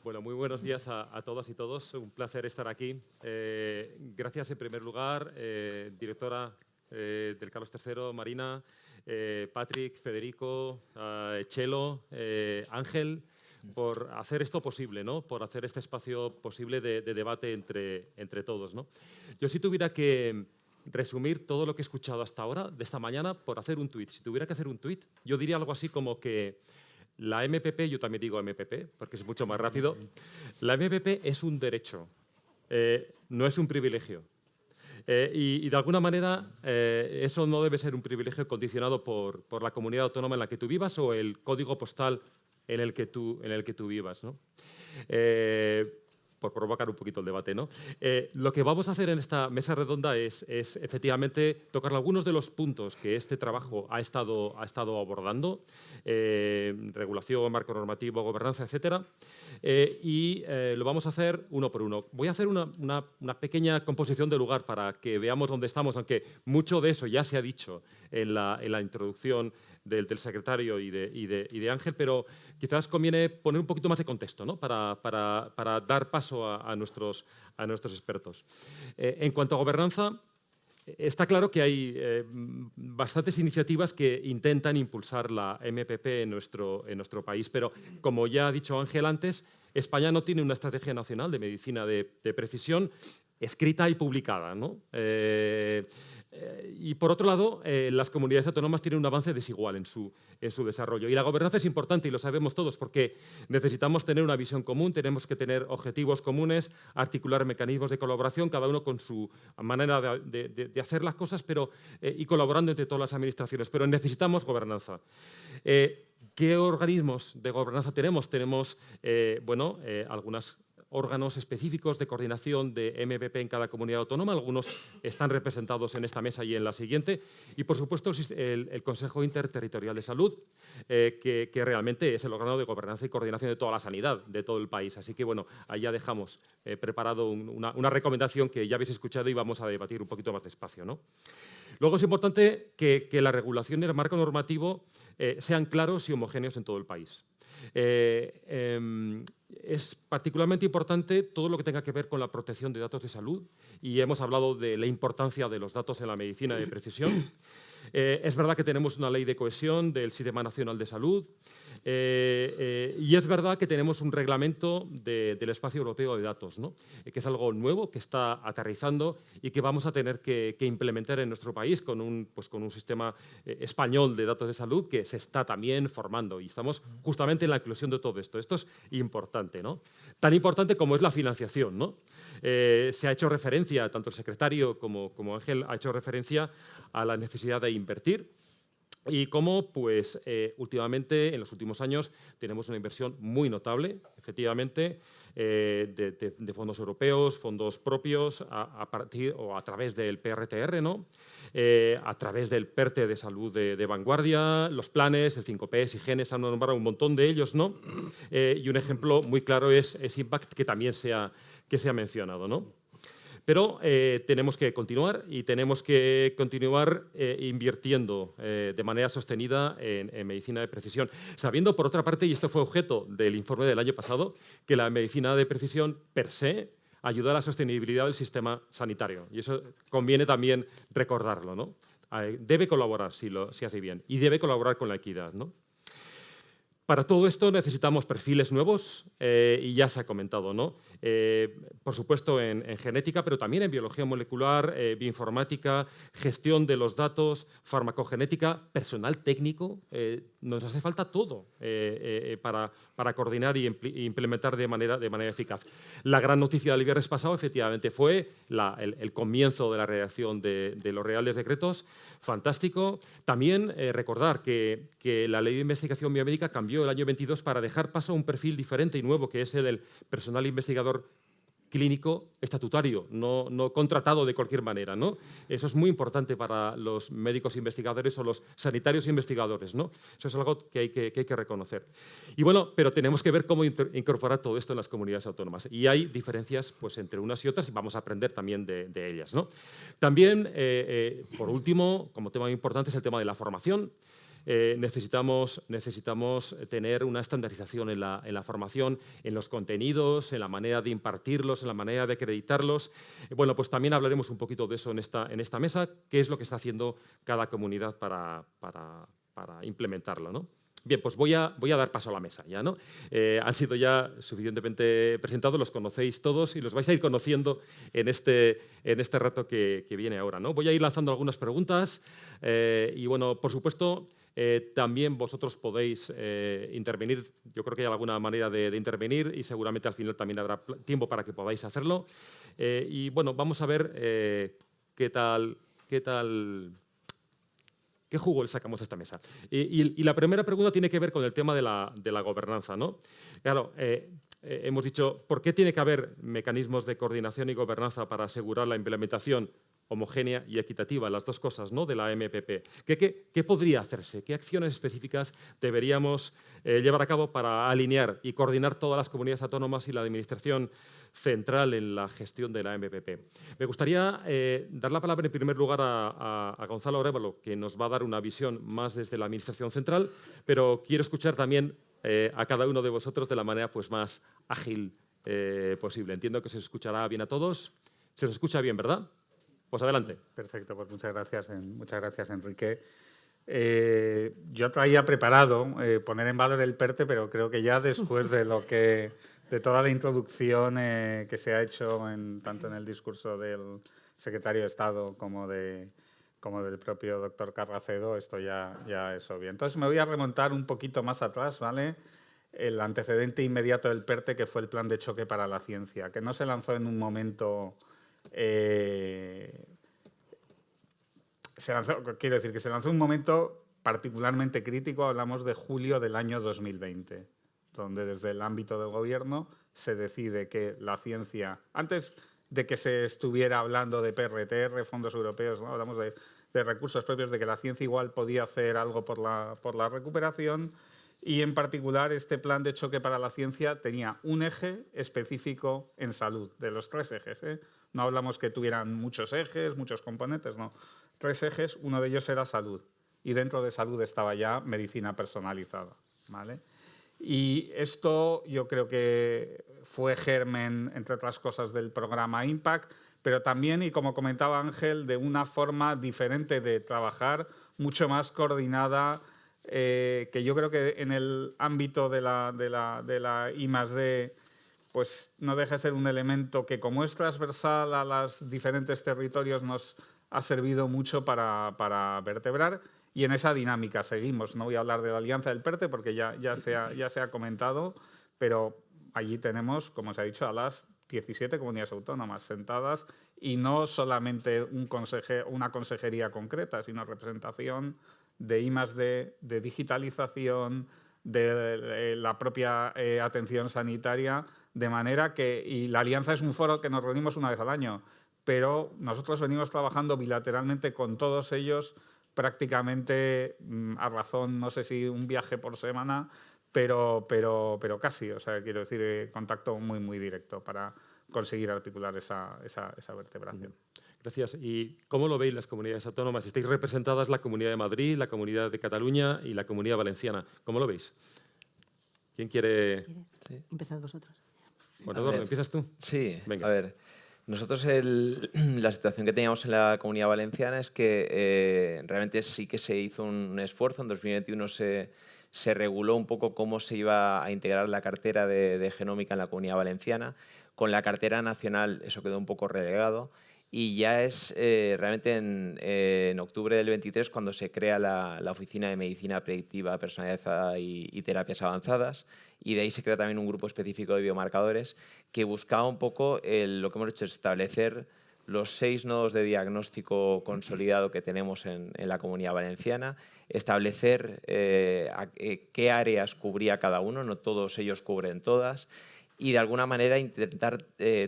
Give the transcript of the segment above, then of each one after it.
Bueno, muy buenos días a todas y todos. Un placer estar aquí. Gracias, en primer lugar, directora del Carlos III, Marina, Patrick, Federico, Chelo, Ángel, por hacer esto posible, ¿no? Por hacer este espacio posible de debate entre todos, ¿no? Yo, si tuviera que resumir todo lo que he escuchado hasta ahora, de esta mañana, por hacer un tuit. Si tuviera que hacer un tuit, yo diría algo así como que la MPP, yo también digo MPP, porque es mucho más rápido, la MPP es un derecho, no es un privilegio. Y de alguna manera eso no debe ser un privilegio condicionado por la comunidad autónoma en la que tú vivas o el código postal en el que tú vivas, ¿no? Por provocar un poquito el debate, ¿no? Lo que vamos a hacer en esta mesa redonda es efectivamente tocar algunos de los puntos que este trabajo ha estado abordando, regulación, marco normativo, gobernanza, etcétera, y lo vamos a hacer uno por uno. Voy a hacer una pequeña composición de lugar para que veamos dónde estamos, aunque mucho de eso ya se ha dicho en la introducción del secretario y de Ángel, pero quizás conviene poner un poquito más de contexto, ¿no? para dar paso a nuestros expertos. En cuanto a gobernanza, está claro que hay bastantes iniciativas que intentan impulsar la MPP en nuestro país, pero como ya ha dicho Ángel antes, España no tiene una estrategia nacional de medicina de precisión escrita y publicada, ¿no? Y por otro lado, las comunidades autónomas tienen un avance desigual en su desarrollo. Y la gobernanza es importante, y lo sabemos todos, porque necesitamos tener una visión común, tenemos que tener objetivos comunes, articular mecanismos de colaboración, cada uno con su manera de hacer las cosas, y colaborando entre todas las administraciones. Pero necesitamos gobernanza. ¿Qué organismos de gobernanza tenemos? Tenemos algunos órganos específicos de coordinación de MPP en cada comunidad autónoma. Algunos están representados en esta mesa y en la siguiente. Y, por supuesto, el Consejo Interterritorial de Salud, que realmente es el órgano de gobernanza y coordinación de toda la sanidad de todo el país. Así que, bueno, ahí ya dejamos preparado una recomendación que ya habéis escuchado y vamos a debatir un poquito más despacio, ¿no? Luego es importante que la regulación y el marco normativo sean claros y homogéneos en todo el país. Es particularmente importante todo lo que tenga que ver con la protección de datos de salud, y hemos hablado de la importancia de los datos en la medicina de precisión. Es verdad que tenemos una ley de cohesión del Sistema Nacional de Salud, y es verdad que tenemos un reglamento del Espacio Europeo de Datos, ¿no? Que es algo nuevo que está aterrizando y que vamos a tener que implementar en nuestro país con un sistema español de datos de salud que se está también formando, y estamos justamente en la inclusión de todo esto. Esto es importante, ¿no? Tan importante como es la financiación, ¿no? Se ha hecho referencia, tanto el secretario como Ángel ha hecho referencia a la necesidad de invertir, y cómo, pues, últimamente, en los últimos años, tenemos una inversión muy notable, efectivamente, de fondos europeos, fondos propios, a través del PRTR, ¿no? A través del PERTE de salud de vanguardia, los planes, el 5P, SIGENES, han nombrado un montón de ellos, ¿no? Y un ejemplo muy claro es Impact, que también se ha mencionado, ¿no? Pero tenemos que continuar, y tenemos que continuar invirtiendo de manera sostenida en medicina de precisión, sabiendo, por otra parte, y esto fue objeto del informe del año pasado, que la medicina de precisión per se ayuda a la sostenibilidad del sistema sanitario. Y eso conviene también recordarlo, ¿no? Debe colaborar si hace bien, y debe colaborar con la equidad, ¿no? Para todo esto necesitamos perfiles nuevos, y ya se ha comentado, ¿no? Por supuesto en genética, pero también en biología molecular, bioinformática, gestión de los datos, farmacogenética, personal técnico. Nos hace falta todo para coordinar y implementar de manera eficaz. La gran noticia del viernes pasado, efectivamente, fue el comienzo de la redacción de los Reales Decretos. Fantástico. También recordar que la Ley de Investigación Biomédica cambió el año 22 para dejar paso a un perfil diferente y nuevo, que es el del personal investigador clínico estatutario, no contratado de cualquier manera, ¿no? Eso es muy importante para los médicos investigadores o los sanitarios investigadores, ¿no? Eso es algo que hay que reconocer. Y bueno, pero tenemos que ver cómo incorporar todo esto en las comunidades autónomas. Y hay diferencias, pues, entre unas y otras, y vamos a aprender también de ellas, ¿no? También, por último, como tema importante, es el tema de la formación. necesitamos tener una estandarización en la formación, en los contenidos, en la manera de impartirlos, en la manera de acreditarlos. Bueno, pues también hablaremos un poquito de eso en esta mesa, qué es lo que está haciendo cada comunidad para implementarlo, ¿no? Bien, pues voy a dar paso a la mesa ya, ¿no? Han sido ya suficientemente presentados, los conocéis todos y los vais a ir conociendo en este rato que viene ahora, ¿no? Voy a ir lanzando algunas preguntas y, bueno, por supuesto, también vosotros podéis intervenir. Yo creo que hay alguna manera de intervenir y seguramente al final también habrá tiempo para que podáis hacerlo. Y, bueno, vamos a ver qué jugo le sacamos a esta mesa. Y la primera pregunta tiene que ver con el tema de la gobernanza, ¿no? Claro, hemos dicho, ¿por qué tiene que haber mecanismos de coordinación y gobernanza para asegurar la implementación homogénea y equitativa, las dos cosas, ¿no?, de la MPP? ¿Qué podría hacerse? ¿Qué acciones específicas deberíamos llevar a cabo para alinear y coordinar todas las comunidades autónomas y la administración central en la gestión de la MPP? Me gustaría dar la palabra en primer lugar a Gonzalo Arévalo, que nos va a dar una visión más desde la administración central, pero quiero escuchar también a cada uno de vosotros de la manera pues, más ágil posible. Entiendo que se escuchará bien a todos. Se os escucha bien, ¿verdad? Pues adelante. Perfecto, pues muchas gracias, Enrique. Yo traía preparado poner en valor el PERTE, pero creo que ya después de toda la introducción que se ha hecho tanto en el discurso del secretario de Estado como del propio doctor Carracedo, esto ya es obvio. Entonces me voy a remontar un poquito más atrás, ¿vale? El antecedente inmediato del PERTE, que fue el Plan de Choque para la Ciencia, que no se lanzó en un momento... se lanzó en un momento particularmente crítico. Hablamos de julio del año 2020, donde desde el ámbito del gobierno se decide que la ciencia, antes de que se estuviera hablando de PRTR, fondos europeos, ¿no?, hablamos de recursos propios, de que la ciencia igual podía hacer algo por la recuperación, y en particular este plan de choque para la ciencia tenía un eje específico en salud, de los 3 ejes, ¿eh? No hablamos que tuvieran muchos ejes, muchos componentes, no. 3 ejes, uno de ellos era salud. Y dentro de salud estaba ya medicina personalizada, ¿vale? Y esto yo creo que fue germen, entre otras cosas, del programa IMPACT, pero también, y como comentaba Ángel, de una forma diferente de trabajar, mucho más coordinada, que yo creo que en el ámbito de la I+D, pues no deja de ser un elemento que, como es transversal a los diferentes territorios, nos ha servido mucho para vertebrar, y en esa dinámica seguimos. No voy a hablar de la alianza del PERTE porque ya se ha comentado, pero allí tenemos, como se ha dicho, a las 17 comunidades autónomas sentadas, y no solamente una consejería concreta, sino representación de I+D, de digitalización, de la propia atención sanitaria, de manera que, y la alianza es un foro que nos reunimos una vez al año, pero nosotros venimos trabajando bilateralmente con todos ellos prácticamente a razón, no sé si un viaje por semana, pero casi, o sea, quiero decir, contacto muy, muy directo para conseguir articular esa vertebración. Gracias. ¿Y cómo lo veis las comunidades autónomas? Estáis representadas la Comunidad de Madrid, la Comunidad de Cataluña y la Comunidad Valenciana. ¿Cómo lo veis? ¿Quién quiere...? Sí. Empezad vosotros. Bueno, Eduardo, ¿empiezas tú? Sí, venga. A ver. Nosotros la situación que teníamos en la Comunidad Valenciana es que realmente sí que se hizo un esfuerzo. En 2021 se reguló un poco cómo se iba a integrar la cartera de genómica en la Comunidad Valenciana. Con la cartera nacional eso quedó un poco relegado, y ya es realmente en octubre del 23 cuando se crea la Oficina de Medicina Predictiva Personalizada y Terapias Avanzadas, y de ahí se crea también un grupo específico de biomarcadores que buscaba un poco lo que hemos hecho es establecer los 6 nodos de diagnóstico consolidado que tenemos en la Comunidad Valenciana, establecer qué áreas cubría cada uno, no todos ellos cubren todas, y de alguna manera intentar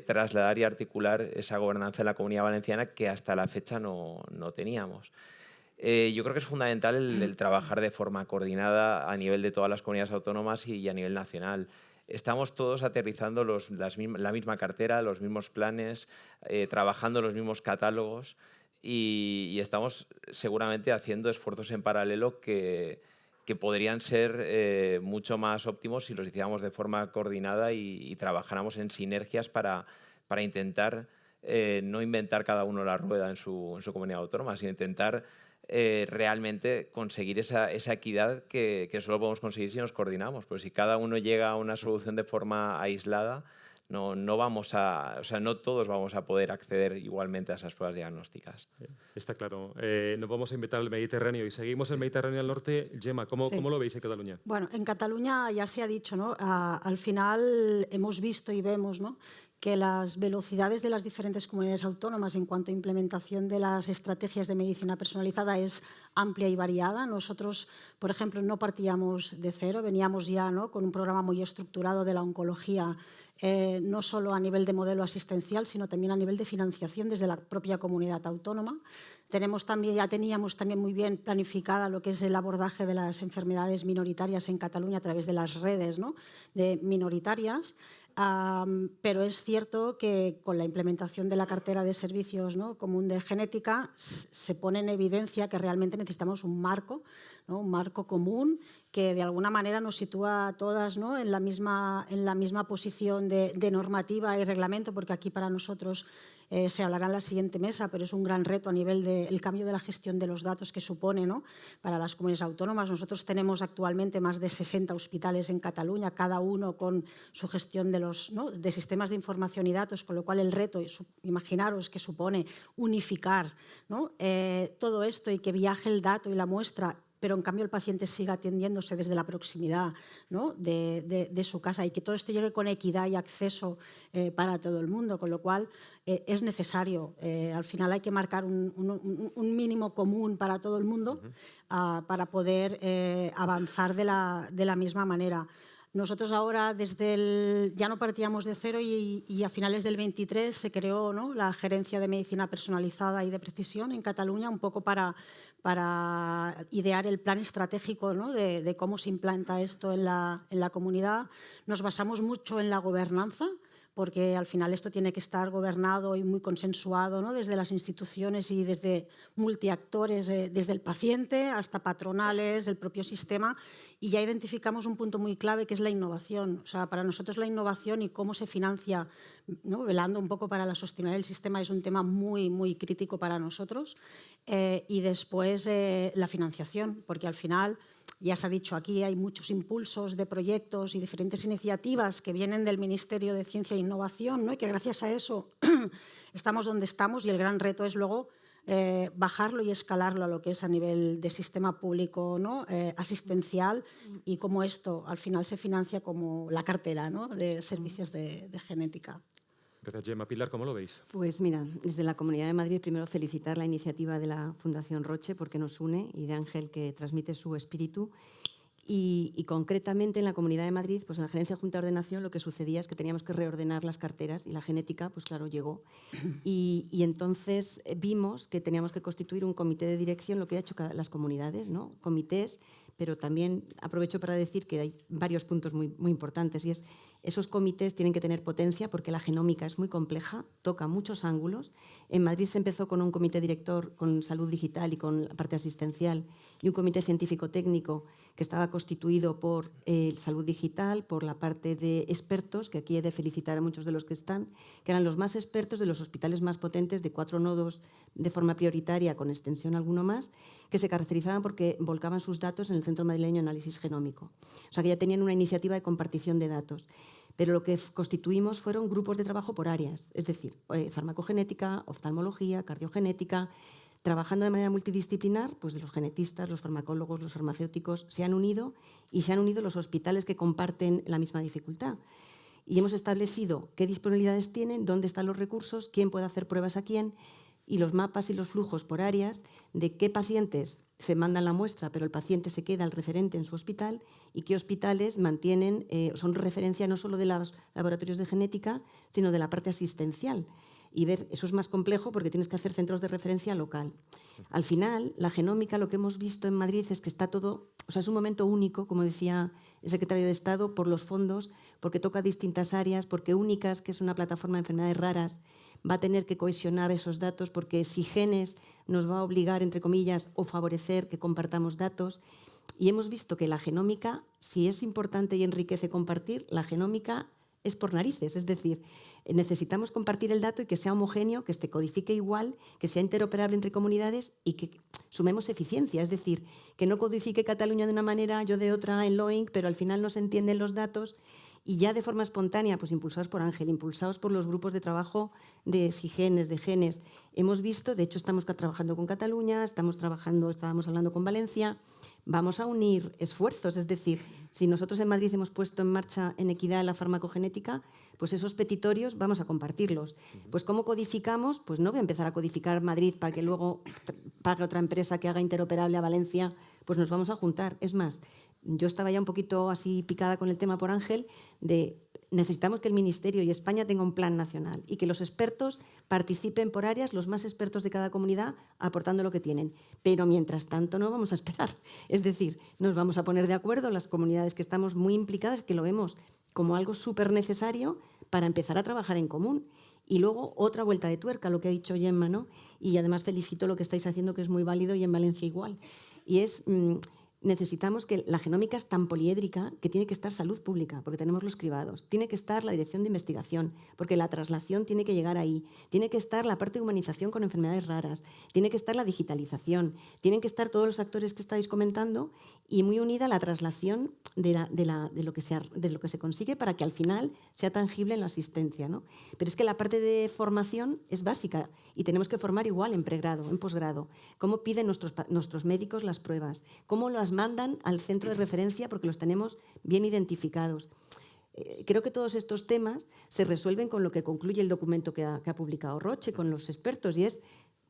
trasladar y articular esa gobernanza en la Comunidad Valenciana que hasta la fecha no teníamos. Yo creo que es fundamental el trabajar de forma coordinada a nivel de todas las comunidades autónomas y a nivel nacional. Estamos todos aterrizando la misma cartera, los mismos planes, trabajando los mismos catálogos, y estamos seguramente haciendo esfuerzos en paralelo que podrían ser mucho más óptimos si los hiciéramos de forma coordinada y trabajáramos en sinergias para intentar no inventar cada uno la rueda en su comunidad autónoma, sino intentar realmente conseguir esa equidad que solo podemos conseguir si nos coordinamos. Pues si cada uno llega a una solución de forma aislada, no todos vamos a poder acceder igualmente a esas pruebas diagnósticas. Está claro. Nos vamos a invitar al Mediterráneo y seguimos el Mediterráneo al norte. Gemma, ¿cómo lo veis en Cataluña? Bueno, en Cataluña ya se ha dicho, ¿no? Al final hemos visto y vemos, ¿no?, que las velocidades de las diferentes comunidades autónomas en cuanto a implementación de las estrategias de medicina personalizada es amplia y variada. Nosotros, por ejemplo, no partíamos de cero, veníamos ya, ¿no?, con un programa muy estructurado de la oncología, no solo a nivel de modelo asistencial, sino también a nivel de financiación desde la propia comunidad autónoma. Ya teníamos también muy bien planificada lo que es el abordaje de las enfermedades minoritarias en Cataluña a través de las redes, ¿no?, de minoritarias. Pero es cierto que con la implementación de la cartera de servicios, ¿no?, común de genética se pone en evidencia que realmente necesitamos un marco, ¿no?, un marco común que de alguna manera nos sitúa a todas, ¿no?, en la misma posición de normativa y reglamento, porque aquí para nosotros se hablará en la siguiente mesa, pero es un gran reto a nivel del cambio de la gestión de los datos que supone, ¿no?, para las comunidades autónomas. Nosotros tenemos actualmente más de 60 hospitales en Cataluña, cada uno con su gestión de sistemas de información y datos, con lo cual el reto, imaginaros que supone unificar, ¿no?, todo esto y que viaje el dato y la muestra, pero en cambio el paciente siga atendiéndose desde la proximidad, ¿no?, de su casa, y que todo esto llegue con equidad y acceso para todo el mundo, con lo cual es necesario. Al final hay que marcar un mínimo común para todo el mundo para poder avanzar de la misma manera. Nosotros ahora ya no partíamos de cero y a finales del 23 se creó, ¿no?, la Gerencia de Medicina Personalizada y de Precisión en Cataluña, un poco para idear el plan estratégico, ¿no?, de cómo se implanta esto en la comunidad. Nos basamos mucho en la gobernanza, porque al final esto tiene que estar gobernado y muy consensuado, ¿no?, desde las instituciones y desde multiactores, desde el paciente hasta patronales, el propio sistema, y ya identificamos un punto muy clave que es la innovación. O sea, para nosotros la innovación y cómo se financia, ¿no?, velando un poco para la sostenibilidad del sistema, es un tema muy, muy crítico para nosotros. Y después la financiación, porque al final, ya se ha dicho aquí, hay muchos impulsos de proyectos y diferentes iniciativas que vienen del Ministerio de Ciencia e Innovación, ¿no?, y que gracias a eso estamos donde estamos, y el gran reto es luego bajarlo y escalarlo a lo que es a nivel de sistema público, ¿no?, asistencial, y cómo esto al final se financia como la cartera, ¿no?, de servicios de genética. Gracias, Gemma. Pilar, ¿cómo lo veis? Pues mira, desde la Comunidad de Madrid, primero felicitar la iniciativa de la Fundación Roche, porque nos une, y de Ángel, que transmite su espíritu. Y concretamente en la Comunidad de Madrid, pues en la Gerencia Junta de Ordenación, lo que sucedía es que teníamos que reordenar las carteras, y la genética, pues claro, llegó. Y entonces vimos que teníamos que constituir un comité de dirección, lo que ha hecho las comunidades, ¿no?, comités, pero también aprovecho para decir que hay varios puntos muy, muy importantes, y es esos comités tienen que tener potencia porque la genómica es muy compleja, toca muchos ángulos. En Madrid se empezó con un comité director con salud digital y con la parte asistencial, y un comité científico-técnico que estaba constituido por salud digital, por la parte de expertos, que aquí he de felicitar a muchos de los que están, que eran los más expertos de los hospitales más potentes, de 4 nodos de forma prioritaria, con extensión alguno más, que se caracterizaban porque volcaban sus datos en el Centro Madrileño de Análisis Genómico. O sea, que ya tenían una iniciativa de compartición de datos. Pero lo que constituimos fueron grupos de trabajo por áreas, es decir, farmacogenética, oftalmología, cardiogenética, trabajando de manera multidisciplinar, pues los genetistas, los farmacólogos, los farmacéuticos se han unido, y se han unido los hospitales que comparten la misma dificultad. Y hemos establecido qué disponibilidades tienen, dónde están los recursos, quién puede hacer pruebas a quién, y los mapas y los flujos por áreas de qué pacientes se mandan la muestra, pero el paciente se queda el referente en su hospital, y qué hospitales mantienen, son referencia no solo de los laboratorios de genética, sino de la parte asistencial. y ver, eso es más complejo porque tienes que hacer centros de referencia local. Al final, la genómica, lo que hemos visto en Madrid es que está todo, o sea, es un momento único, como decía el secretario de Estado, por los fondos, porque toca distintas áreas, porque Únicas, que es una plataforma de enfermedades raras, va a tener que cohesionar esos datos, porque Sigenes nos va a obligar, entre comillas, o favorecer que compartamos datos. Y hemos visto que la genómica, si es importante y enriquece compartir, la genómica es por narices, es decir, necesitamos compartir el dato y que sea homogéneo, que se codifique igual, que sea interoperable entre comunidades y que sumemos eficiencia, es decir, que no codifique Cataluña de una manera, yo de otra en LOINC, pero al final no se entienden los datos y ya de forma espontánea, pues impulsados por Ángel, impulsados por los grupos de trabajo de Sigenes, de Genes, hemos visto, de hecho estamos trabajando con Cataluña, estábamos hablando con Valencia, vamos a unir esfuerzos, es decir, si nosotros en Madrid hemos puesto en marcha en Equidad la farmacogenética, pues esos petitorios vamos a compartirlos. Pues ¿cómo codificamos? Pues no voy a empezar a codificar Madrid para que luego pague otra empresa que haga interoperable a Valencia, pues nos vamos a juntar. Es más, yo estaba ya un poquito así picada con el tema por Ángel de necesitamos que el Ministerio y España tengan un plan nacional y que los expertos participen por áreas, los más expertos de cada comunidad, aportando lo que tienen. Pero mientras tanto no vamos a esperar. Es decir, nos vamos a poner de acuerdo las comunidades que estamos muy implicadas, que lo vemos como algo súper necesario para empezar a trabajar en común. Y luego otra vuelta de tuerca, lo que ha dicho Gemma, ¿no? Y además felicito lo que estáis haciendo, que es muy válido, y en Valencia igual. Y es... necesitamos que la genómica es tan poliédrica que tiene que estar salud pública, porque tenemos los cribados, tiene que estar la dirección de investigación, porque la traslación tiene que llegar ahí, tiene que estar la parte de humanización con enfermedades raras, tiene que estar la digitalización, tienen que estar todos los actores que estáis comentando y muy unida la traslación de lo que se consigue para que al final sea tangible en la asistencia, ¿no? Pero es que la parte de formación es básica y tenemos que formar igual en pregrado, en posgrado. ¿Cómo piden nuestros médicos las pruebas? ¿Cómo las mandan al centro de referencia? Porque los tenemos bien identificados. Creo que todos estos temas se resuelven con lo que concluye el documento que ha publicado Roche con los expertos, y es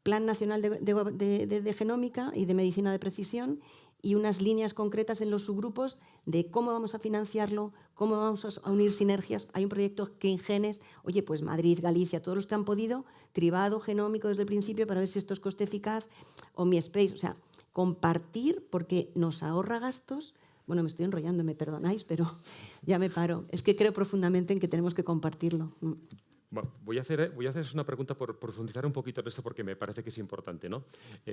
Plan Nacional de Genómica y de Medicina de Precisión, y unas líneas concretas en los subgrupos de cómo vamos a financiarlo, cómo vamos a unir sinergias. Hay un proyecto que en Genes, oye, pues Madrid, Galicia, todos los que han podido, cribado, genómico desde el principio para ver si esto es coste eficaz, o Mi Space, o sea, compartir porque nos ahorra gastos. Bueno, me estoy enrollando, me perdonáis, pero ya me paro. Es que creo profundamente en que tenemos que compartirlo. Bueno, voy a hacer una pregunta por profundizar un poquito en esto porque me parece que es importante, ¿no?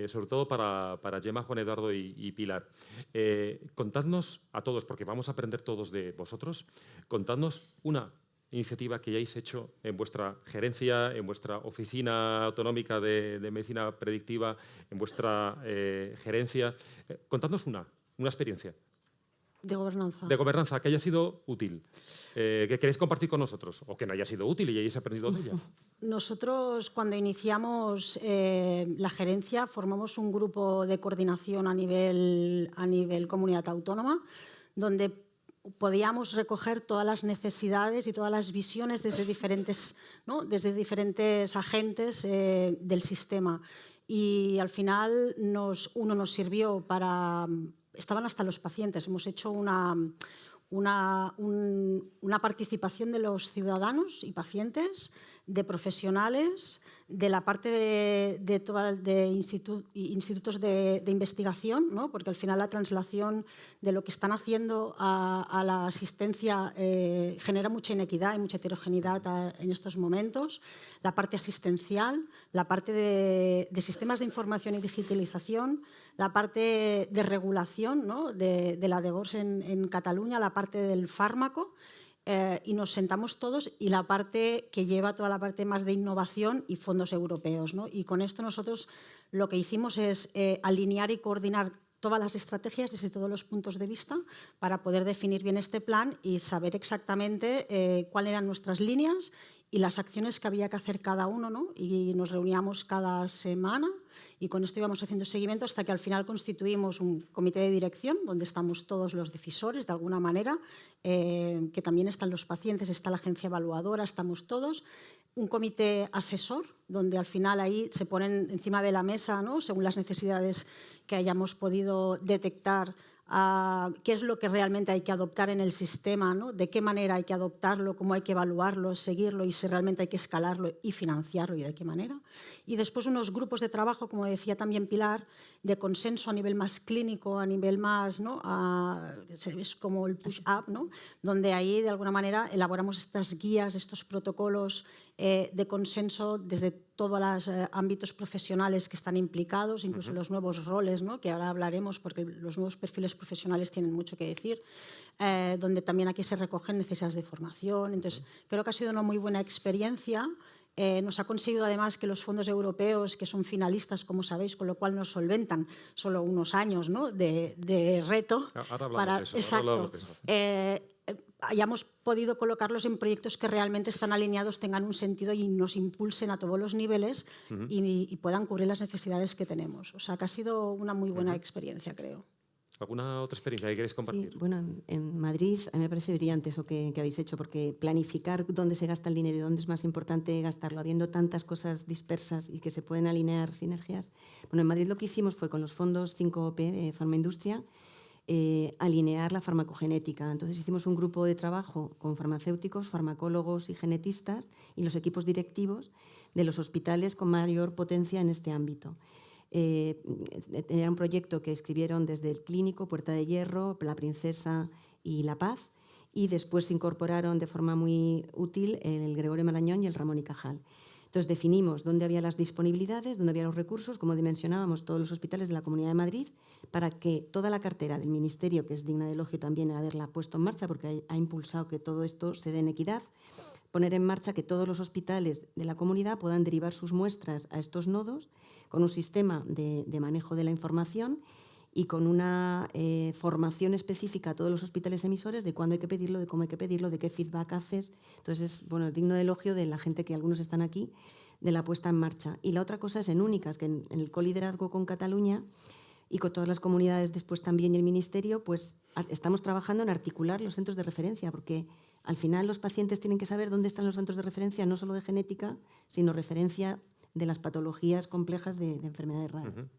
Sobre todo para Gemma, Juan Eduardo y Pilar. Contadnos a todos, porque vamos a aprender todos de vosotros, contadnos una iniciativa que hayáis hecho en vuestra gerencia, en vuestra oficina autonómica de medicina predictiva, en vuestra gerencia. Contadnos una experiencia. De gobernanza. De gobernanza, que haya sido útil, que queréis compartir con nosotros, o que no haya sido útil y hayáis aprendido de ella. Nosotros, cuando iniciamos la gerencia, formamos un grupo de coordinación a nivel comunidad autónoma, donde podíamos recoger todas las necesidades y todas las visiones desde diferentes, ¿no? desde diferentes agentes del sistema. Y al final uno nos sirvió para... Estaban hasta los pacientes. Hemos hecho una participación de los ciudadanos y pacientes, de profesionales, de la parte de institutos de investigación, ¿no? Porque al final la translación de lo que están haciendo a la asistencia genera mucha inequidad y mucha heterogeneidad en estos momentos. La parte asistencial, la parte de sistemas de información y digitalización, la parte de regulación, ¿no? de la DGOS en Cataluña, la parte del fármaco. Y nos sentamos todos, y la parte que lleva toda la parte más de innovación y fondos europeos, ¿no? Y con esto nosotros lo que hicimos es alinear y coordinar todas las estrategias desde todos los puntos de vista para poder definir bien este plan y saber exactamente cuáles eran nuestras líneas y las acciones que había que hacer cada uno, ¿no? Y nos reuníamos cada semana y con esto íbamos haciendo seguimiento hasta que al final constituimos un comité de dirección donde estamos todos los decisores, de alguna manera, que también están los pacientes, está la agencia evaluadora, estamos todos. Un comité asesor, donde al final ahí se ponen encima de la mesa, ¿no? Según las necesidades que hayamos podido detectar qué es lo que realmente hay que adoptar en el sistema, ¿no? De qué manera hay que adoptarlo, cómo hay que evaluarlo, seguirlo y si realmente hay que escalarlo y financiarlo y de qué manera. Y después unos grupos de trabajo, como decía también Pilar, de consenso a nivel más clínico, a nivel más, ¿no? Es como el push-up, ¿no? Donde ahí de alguna manera elaboramos estas guías, estos protocolos de consenso desde todos los ámbitos profesionales que están implicados, incluso los nuevos roles, ¿no? Que ahora hablaremos porque los nuevos perfiles profesionales tienen mucho que decir, donde también aquí se recogen necesidades de formación. Entonces, creo que ha sido una muy buena experiencia. Nos ha conseguido además que los fondos europeos, que son finalistas, como sabéis, con lo cual nos solventan solo unos años, ¿no? de reto. Ahora hablamos de eso. Exacto. Ahora hablamos de eso. Hayamos podido colocarlos en proyectos que realmente están alineados, tengan un sentido y nos impulsen a todos los niveles y puedan cubrir las necesidades que tenemos. O sea, que ha sido una muy buena experiencia, creo. ¿Alguna otra experiencia que queréis compartir? Sí, bueno, en Madrid a mí me parece brillante eso que habéis hecho, porque planificar dónde se gasta el dinero y dónde es más importante gastarlo, habiendo tantas cosas dispersas y que se pueden alinear sinergias. Bueno, en Madrid lo que hicimos fue con los fondos 5OP de Farmaindustria, alinear la farmacogenética. Entonces hicimos un grupo de trabajo con farmacéuticos, farmacólogos y genetistas y los equipos directivos de los hospitales con mayor potencia en este ámbito. Era un proyecto que escribieron desde el Clínico, Puerta de Hierro, La Princesa y La Paz, y después se incorporaron de forma muy útil el Gregorio Marañón y el Ramón y Cajal. Entonces definimos dónde había las disponibilidades, dónde había los recursos, cómo dimensionábamos todos los hospitales de la Comunidad de Madrid para que toda la cartera del Ministerio, que es digna de elogio también haberla puesto en marcha porque ha impulsado que todo esto se dé en equidad, poner en marcha que todos los hospitales de la comunidad puedan derivar sus muestras a estos nodos con un sistema de manejo de la información y con una formación específica a todos los hospitales emisores de cuándo hay que pedirlo, de cómo hay que pedirlo, de qué feedback haces. Entonces, es digno de elogio de la gente que algunos están aquí, de la puesta en marcha. Y la otra cosa es en Únicas, que en el coliderazgo con Cataluña y con todas las comunidades después también y el Ministerio, pues estamos trabajando en articular los centros de referencia, porque al final los pacientes tienen que saber dónde están los centros de referencia, no solo de genética, sino referencia de las patologías complejas de enfermedades raras.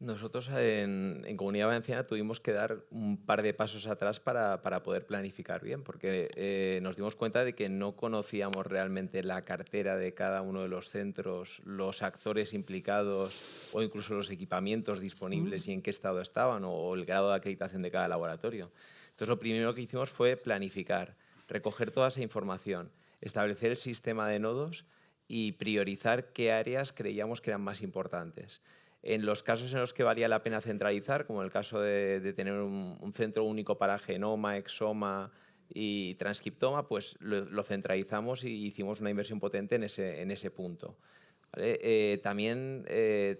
Nosotros en Comunidad Valenciana tuvimos que dar un par de pasos atrás para poder planificar bien, porque nos dimos cuenta de que no conocíamos realmente la cartera de cada uno de los centros, los actores implicados o incluso los equipamientos disponibles y en qué estado estaban o el grado de acreditación de cada laboratorio. Entonces, lo primero que hicimos fue planificar, recoger toda esa información, establecer el sistema de nodos y priorizar qué áreas creíamos que eran más importantes. En los casos en los que valía la pena centralizar, como el caso de tener un centro único para genoma, exoma y transcriptoma, pues lo centralizamos y hicimos una inversión potente en ese punto. ¿Vale? También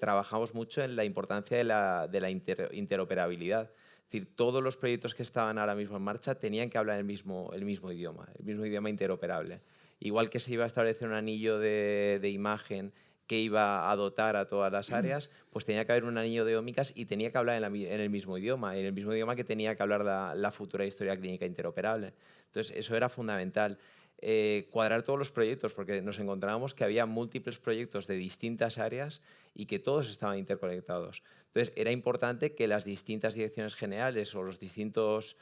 trabajamos mucho en la importancia de la interoperabilidad. Es decir, todos los proyectos que estaban ahora mismo en marcha tenían que hablar el mismo idioma interoperable. Igual que se iba a establecer un anillo de imagen que iba a dotar a todas las áreas, pues tenía que haber un anillo de ómicas y tenía que hablar en el mismo idioma que tenía que hablar la futura historia clínica interoperable. Entonces, eso era fundamental. Cuadrar todos los proyectos, porque nos encontrábamos que había múltiples proyectos de distintas áreas y que todos estaban interconectados. Entonces, era importante que las distintas direcciones generales o los distintos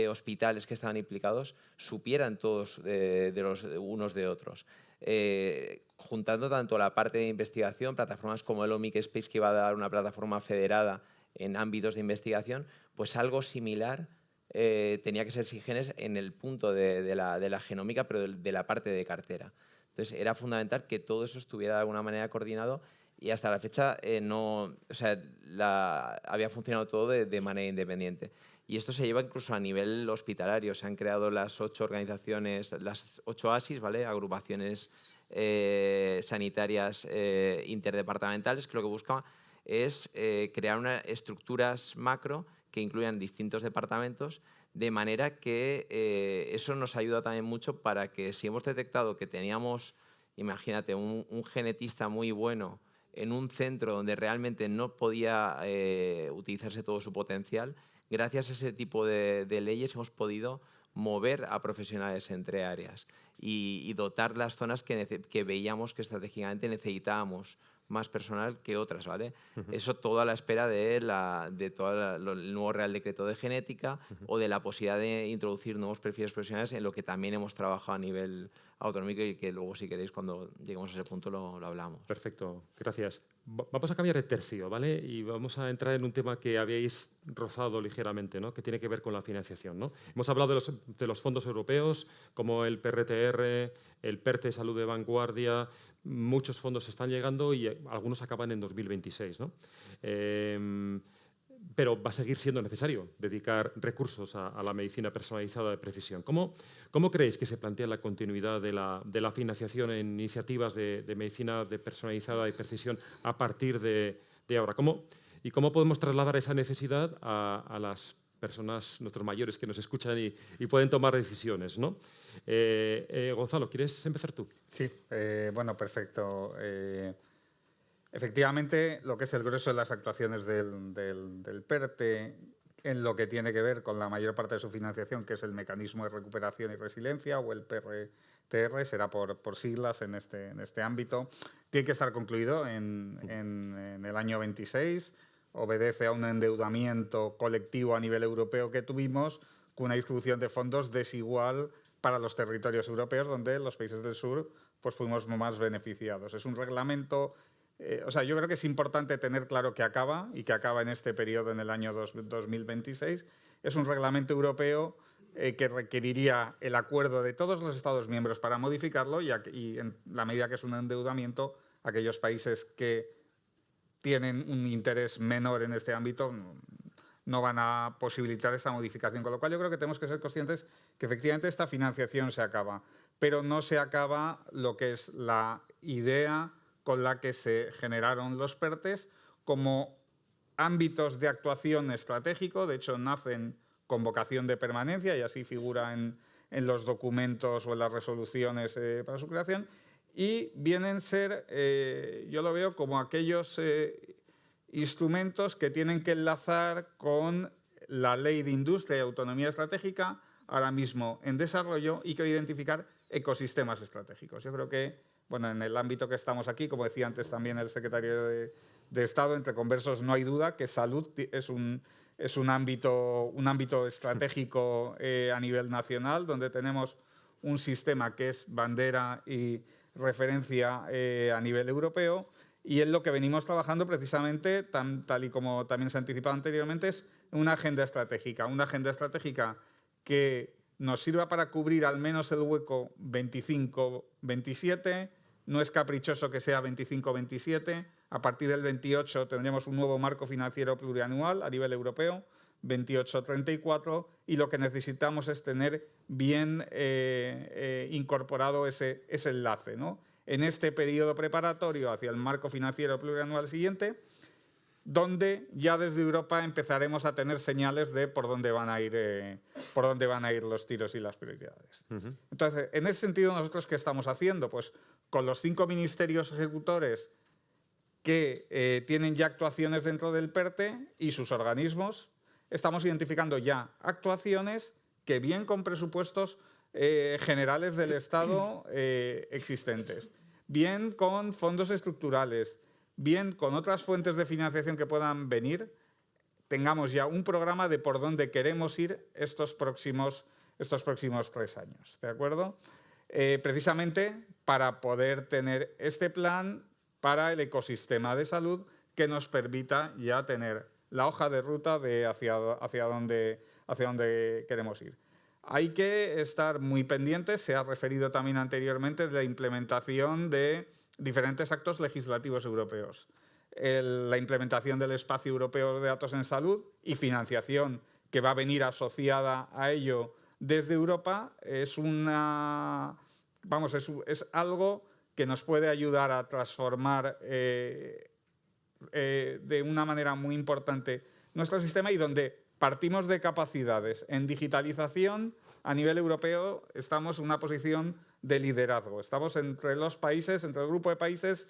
hospitales que estaban implicados supieran todos de los unos de otros. Juntando tanto la parte de investigación, plataformas como el Omic Space, que iba a dar una plataforma federada en ámbitos de investigación, pues algo similar tenía que ser Sigenes en el punto de la genómica, pero de la parte de cartera. Entonces, era fundamental que todo eso estuviera de alguna manera coordinado y hasta la fecha había funcionado todo de manera independiente. Y esto se lleva incluso a nivel hospitalario. Se han creado las 8 organizaciones, las 8 ASIS, ¿vale? Agrupaciones sanitarias interdepartamentales, que lo que busca es crear estructuras macro que incluyan distintos departamentos, de manera que eso nos ayuda también mucho para que si hemos detectado que teníamos, imagínate, un genetista muy bueno en un centro donde realmente no podía utilizarse todo su potencial, gracias a ese tipo de leyes hemos podido mover a profesionales entre áreas y dotar las zonas que veíamos que estratégicamente necesitábamos más personal que otras, ¿vale? Eso todo a la espera de todo el nuevo Real Decreto de Genética o de la posibilidad de introducir nuevos perfiles profesionales, en lo que también hemos trabajado a nivel autonómico y que luego, si queréis, cuando lleguemos a ese punto lo hablamos. Perfecto, gracias. Vamos a cambiar de tercio, ¿vale? Y vamos a entrar en un tema que habéis rozado ligeramente, ¿no? Que tiene que ver con la financiación, ¿no? Hemos hablado de los fondos europeos, como el PRTR, el PERTE Salud de Vanguardia. Muchos fondos están llegando y algunos acaban en 2026, ¿no? Pero va a seguir siendo necesario dedicar recursos a la medicina personalizada de precisión. ¿Cómo creéis que se plantea la continuidad de la financiación en iniciativas de medicina personalizada de precisión a partir de ahora? ¿Cómo podemos trasladar esa necesidad a las personas, nuestros mayores, que nos escuchan y pueden tomar decisiones, ¿no? Gonzalo, ¿quieres empezar tú? Sí, bueno, perfecto. Efectivamente, lo que es el grueso de las actuaciones del PERTE, en lo que tiene que ver con la mayor parte de su financiación, que es el Mecanismo de Recuperación y Resiliencia, o el PRTR, será por siglas en este ámbito, tiene que estar concluido en el año 26. Obedece a un endeudamiento colectivo a nivel europeo que tuvimos, con una distribución de fondos desigual para los territorios europeos, donde los países del sur pues fuimos más beneficiados. Es un reglamento. Yo creo que es importante tener claro que acaba, y que acaba en este periodo, en el año 2026. Es un reglamento europeo que requeriría el acuerdo de todos los Estados miembros para modificarlo, y en la medida que es un endeudamiento, aquellos países que tienen un interés menor en este ámbito no van a posibilitar esa modificación. Con lo cual yo creo que tenemos que ser conscientes que efectivamente esta financiación se acaba, pero no se acaba lo que es la idea con la que se generaron los PERTES como ámbitos de actuación estratégico. De hecho, nacen con vocación de permanencia y así figura en los documentos o en las resoluciones para su creación. Y vienen a ser, yo lo veo como aquellos instrumentos que tienen que enlazar con la Ley de Industria y Autonomía Estratégica, ahora mismo en desarrollo, y que identificar ecosistemas estratégicos. Yo creo que, bueno, en el ámbito que estamos aquí, como decía antes también el secretario de Estado, entre conversos no hay duda que salud es un ámbito estratégico a nivel nacional, donde tenemos un sistema que es bandera y referencia a nivel europeo, y en lo que venimos trabajando precisamente, tal y como también se ha anticipado anteriormente, es una agenda estratégica que nos sirva para cubrir al menos el hueco 25-27, no es caprichoso que sea 25-27, a partir del 28 tendremos un nuevo marco financiero plurianual a nivel europeo, 28-34, y lo que necesitamos es tener bien incorporado ese enlace, ¿no? En este periodo preparatorio hacia el marco financiero plurianual siguiente, donde ya desde Europa empezaremos a tener señales de por dónde van a ir los tiros y las prioridades. Entonces, en ese sentido, ¿nosotros qué estamos haciendo? Pues con los 5 ministerios ejecutores que tienen ya actuaciones dentro del PERTE y sus organismos, estamos identificando ya actuaciones que, bien con presupuestos generales del Estado existentes, bien con fondos estructurales, bien con otras fuentes de financiación que puedan venir, tengamos ya un programa de por dónde queremos ir estos próximos 3 años. ¿De acuerdo? Precisamente para poder tener este plan para el ecosistema de salud que nos permita ya tener la hoja de ruta de hacia dónde queremos ir. Hay que estar muy pendientes, se ha referido también anteriormente, de la implementación de diferentes actos legislativos europeos. La implementación del Espacio Europeo de Datos en Salud y financiación que va a venir asociada a ello desde Europa es algo que nos puede ayudar a transformar de una manera muy importante nuestro sistema, y donde partimos de capacidades en digitalización a nivel europeo. Estamos en una posición de liderazgo. Estamos entre los países, entre el grupo de países,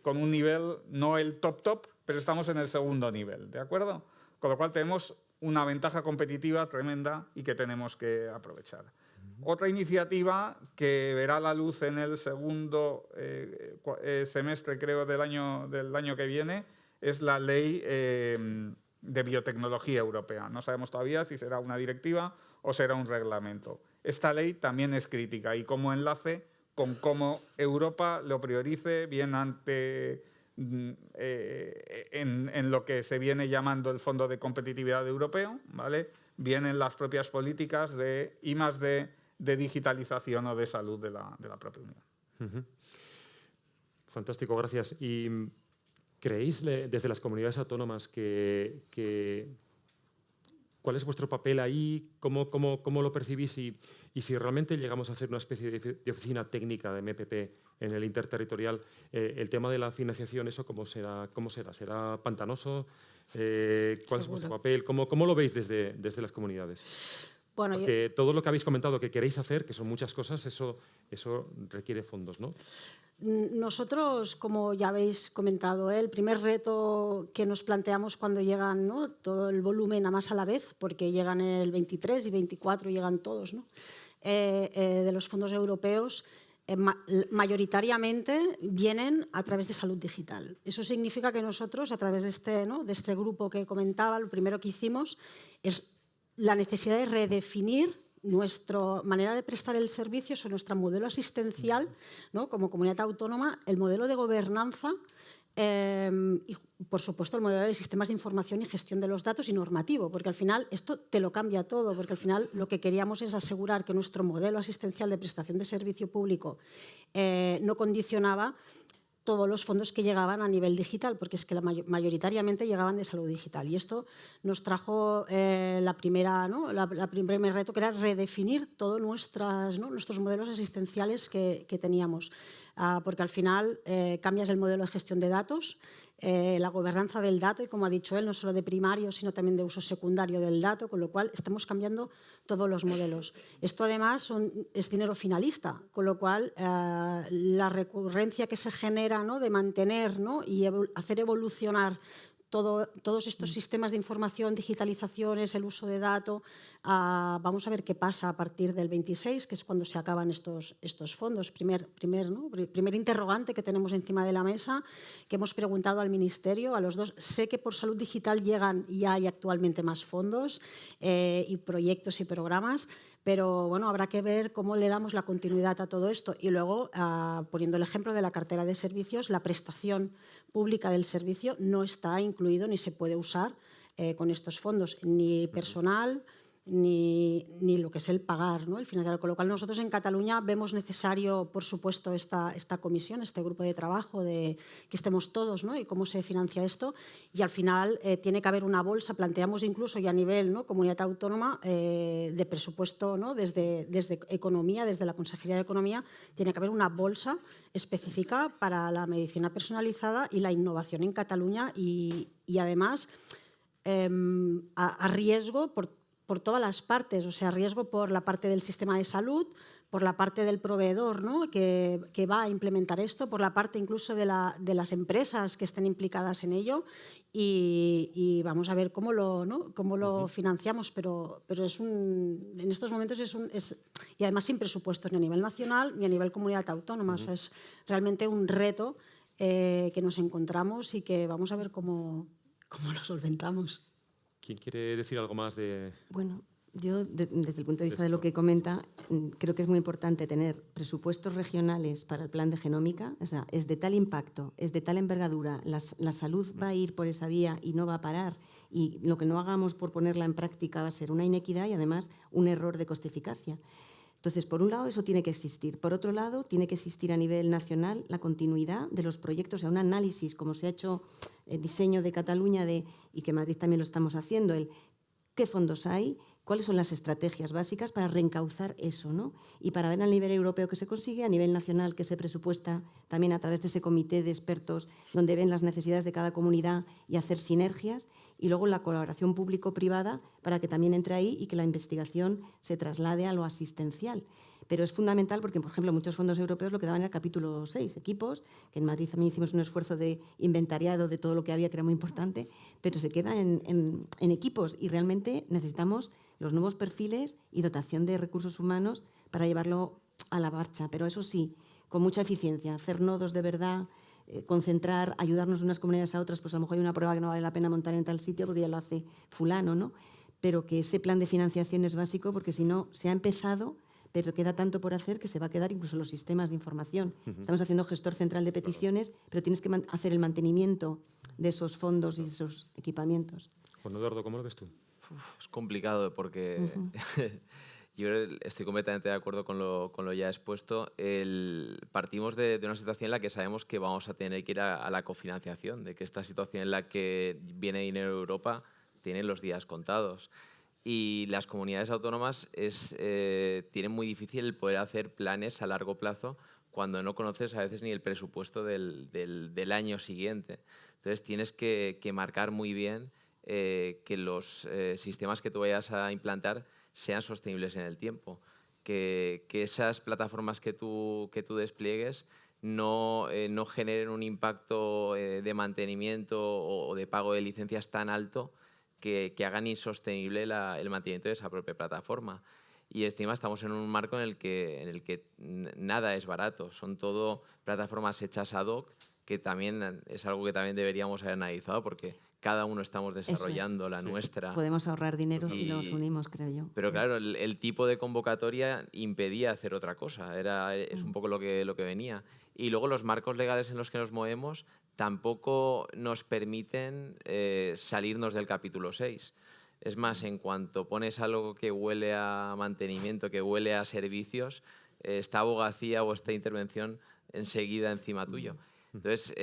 con un nivel, no el top, pero estamos en el segundo nivel, ¿de acuerdo? Con lo cual tenemos una ventaja competitiva tremenda y que tenemos que aprovechar. Otra iniciativa que verá la luz en el segundo semestre, creo, del año que viene, es la ley de biotecnología europea. No sabemos todavía si será una directiva o será un reglamento. Esta ley también es crítica y como enlace con cómo Europa lo priorice bien en lo que se viene llamando el Fondo de Competitividad Europeo, ¿vale? Vienen las propias políticas de I+D, de digitalización o de salud de la propia Unión. Fantástico, gracias. ¿Y creéis desde las comunidades autónomas cuál es vuestro papel ahí? ¿Cómo lo percibís? Y si realmente llegamos a hacer una especie de oficina técnica de MPP en el interterritorial, el tema de la financiación, ¿eso cómo será? ¿Será pantanoso? ¿Cuál es vuestro papel? ¿Cómo lo veis desde las comunidades? Bueno, porque todo lo que habéis comentado que queréis hacer, que son muchas cosas, eso requiere fondos, ¿no? Nosotros, como ya habéis comentado, el primer reto que nos planteamos cuando llegan, ¿no?, todo el volumen a más a la vez, porque llegan el 23 y 24, llegan todos, ¿no?, de los fondos europeos, mayoritariamente vienen a través de salud digital. Eso significa que nosotros, a través de este grupo que comentaba, lo primero que hicimos es la necesidad de redefinir nuestra manera de prestar el servicio, o nuestro modelo asistencial, ¿no?, como comunidad autónoma, el modelo de gobernanza y, por supuesto, el modelo de sistemas de información y gestión de los datos y normativo, porque al final esto te lo cambia todo, porque al final lo que queríamos es asegurar que nuestro modelo asistencial de prestación de servicio público no condicionaba todos los fondos que llegaban a nivel digital, porque es que mayoritariamente llegaban de salud digital. Y esto nos trajo el primer reto, que era redefinir todos nuestros modelos asistenciales que teníamos. Porque al final cambias el modelo de gestión de datos, la gobernanza del dato, y como ha dicho él, no solo de primario, sino también de uso secundario del dato, con lo cual estamos cambiando todos los modelos. Esto además es dinero finalista, con lo cual la recurrencia que se genera, ¿no?, de mantener, ¿no?, y hacer evolucionar todos estos sistemas de información, digitalizaciones, el uso de datos, vamos a ver qué pasa a partir del 26, que es cuando se acaban estos fondos. Primer interrogante que tenemos encima de la mesa, que hemos preguntado al Ministerio, a los dos. Sé que por salud digital llegan y hay actualmente más fondos y proyectos y programas, pero bueno, habrá que ver cómo le damos la continuidad a todo esto. Y luego, poniendo el ejemplo de la cartera de servicios, la prestación pública del servicio no está incluido ni se puede usar con estos fondos, ni personal, ni lo que es el pagar, ¿no?, el financiar. Con lo cual nosotros en Cataluña vemos necesario, por supuesto, esta comisión, este grupo de trabajo, de que estemos todos, ¿no?, y cómo se financia esto. Y al final tiene que haber una bolsa, planteamos incluso ya a nivel, ¿no?, comunidad autónoma, de presupuesto, ¿no?, desde Economía, desde la Consejería de Economía, tiene que haber una bolsa específica para la medicina personalizada y la innovación en Cataluña y además a riesgo por todas las partes, o sea, riesgo por la parte del sistema de salud, por la parte del proveedor, ¿no?, que va a implementar esto, por la parte incluso de las empresas que estén implicadas en ello y vamos a ver cómo lo financiamos, pero en estos momentos y además sin presupuestos ni a nivel nacional ni a nivel comunidad autónoma. O sea, es realmente un reto que nos encontramos y que vamos a ver cómo lo solventamos. ¿Quién quiere decir algo más de...? Bueno, yo, desde el punto de vista de lo que comenta, creo que es muy importante tener presupuestos regionales para el plan de genómica. O sea, es de tal impacto, es de tal envergadura, la salud va a ir por esa vía y no va a parar. Y lo que no hagamos por ponerla en práctica va a ser una inequidad y además un error de coste-eficacia. Entonces, por un lado, eso tiene que existir. Por otro lado, tiene que existir a nivel nacional la continuidad de los proyectos, o sea, un análisis, como se ha hecho el diseño de Cataluña y que en Madrid también lo estamos haciendo, qué fondos hay, cuáles son las estrategias básicas para reencauzar eso, ¿no? Y para ver a nivel europeo qué se consigue, a nivel nacional qué se presupuesta, también a través de ese comité de expertos donde ven las necesidades de cada comunidad y hacer sinergias, y luego la colaboración público-privada para que también entre ahí y que la investigación se traslade a lo asistencial. Pero es fundamental porque, por ejemplo, muchos fondos europeos lo que daban era capítulo 6, equipos, que en Madrid también hicimos un esfuerzo de inventariado de todo lo que había, que era muy importante, pero se queda en equipos y realmente necesitamos los nuevos perfiles y dotación de recursos humanos para llevarlo a la marcha. Pero eso sí, con mucha eficiencia, hacer nodos de verdad, concentrar, ayudarnos de unas comunidades a otras, pues a lo mejor hay una prueba que no vale la pena montar en tal sitio porque ya lo hace fulano, ¿no? Pero que ese plan de financiación es básico porque si no, se ha empezado, pero queda tanto por hacer que se va a quedar incluso los sistemas de información. Estamos haciendo gestor central de peticiones, pero tienes que hacer el mantenimiento de esos fondos y esos equipamientos. Juan Eduardo, ¿cómo lo ves tú? Es complicado porque yo estoy completamente de acuerdo con lo ya expuesto. Partimos de una situación en la que sabemos que vamos a tener que ir a la cofinanciación, de que esta situación en la que viene dinero de Europa tiene los días contados. Y las comunidades autónomas tienen muy difícil el poder hacer planes a largo plazo cuando no conoces a veces ni el presupuesto del año siguiente. Entonces tienes que marcar muy bien que los sistemas que tú vayas a implantar sean sostenibles en el tiempo, que esas plataformas que tú despliegues no generen un impacto de mantenimiento o de pago de licencias tan alto que hagan insostenible el mantenimiento de esa propia plataforma. Y encima estamos en un marco en el que nada es barato, son todo plataformas hechas ad hoc, que también es algo que también deberíamos haber analizado porque cada uno estamos desarrollando la nuestra. Podemos ahorrar dinero si nos unimos, creo yo. Pero claro, el tipo de convocatoria impedía hacer otra cosa, es un poco lo que venía. Y luego los marcos legales en los que nos movemos tampoco nos permiten salirnos del capítulo 6. Es más, en cuanto pones algo que huele a mantenimiento, que huele a servicios, esta abogacía o esta intervención enseguida encima tuyo. Entonces,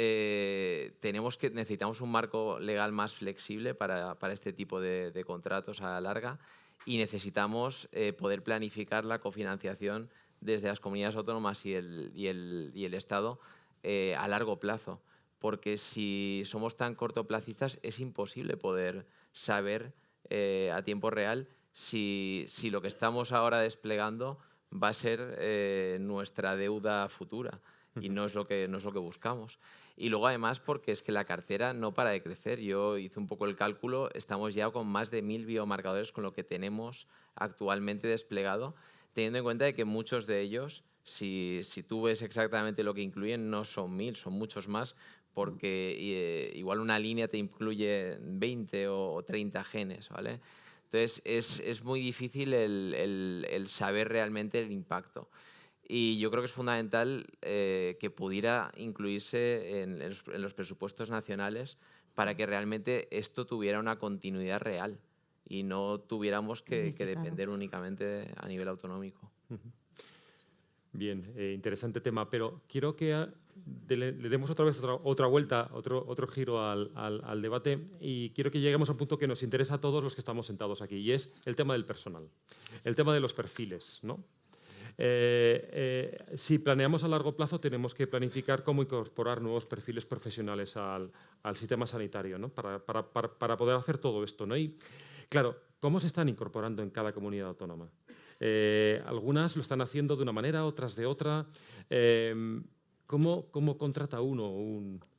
necesitamos un marco legal más flexible para este tipo de contratos a la larga y necesitamos poder planificar la cofinanciación desde las comunidades autónomas y el Estado a largo plazo. Porque si somos tan cortoplacistas es imposible poder saber a tiempo real si lo que estamos ahora desplegando va a ser nuestra deuda futura. Y no es lo que buscamos. Y luego, además, porque es que la cartera no para de crecer. Yo hice un poco el cálculo, estamos ya con más de 1000 biomarcadores con lo que tenemos actualmente desplegado, teniendo en cuenta de que muchos de ellos, si tú ves exactamente lo que incluyen, no son 1000, son muchos más, porque igual una línea te incluye 20 o 30 genes, ¿vale? Entonces, es muy difícil el saber realmente el impacto. Y yo creo que es fundamental que pudiera incluirse en los presupuestos nacionales para que realmente esto tuviera una continuidad real y no tuviéramos que depender únicamente a nivel autonómico. Bien, interesante tema, pero quiero que le demos otra vez otra vuelta, otro giro al debate y quiero que lleguemos a un punto que nos interesa a todos los que estamos sentados aquí y es el tema del personal, el tema de los perfiles, ¿no? Si planeamos a largo plazo, tenemos que planificar cómo incorporar nuevos perfiles profesionales al sistema sanitario, ¿no? para poder hacer todo esto, ¿no? Y, claro, ¿cómo se están incorporando en cada comunidad autónoma? Algunas lo están haciendo de una manera, otras de otra. ¿Cómo contrata uno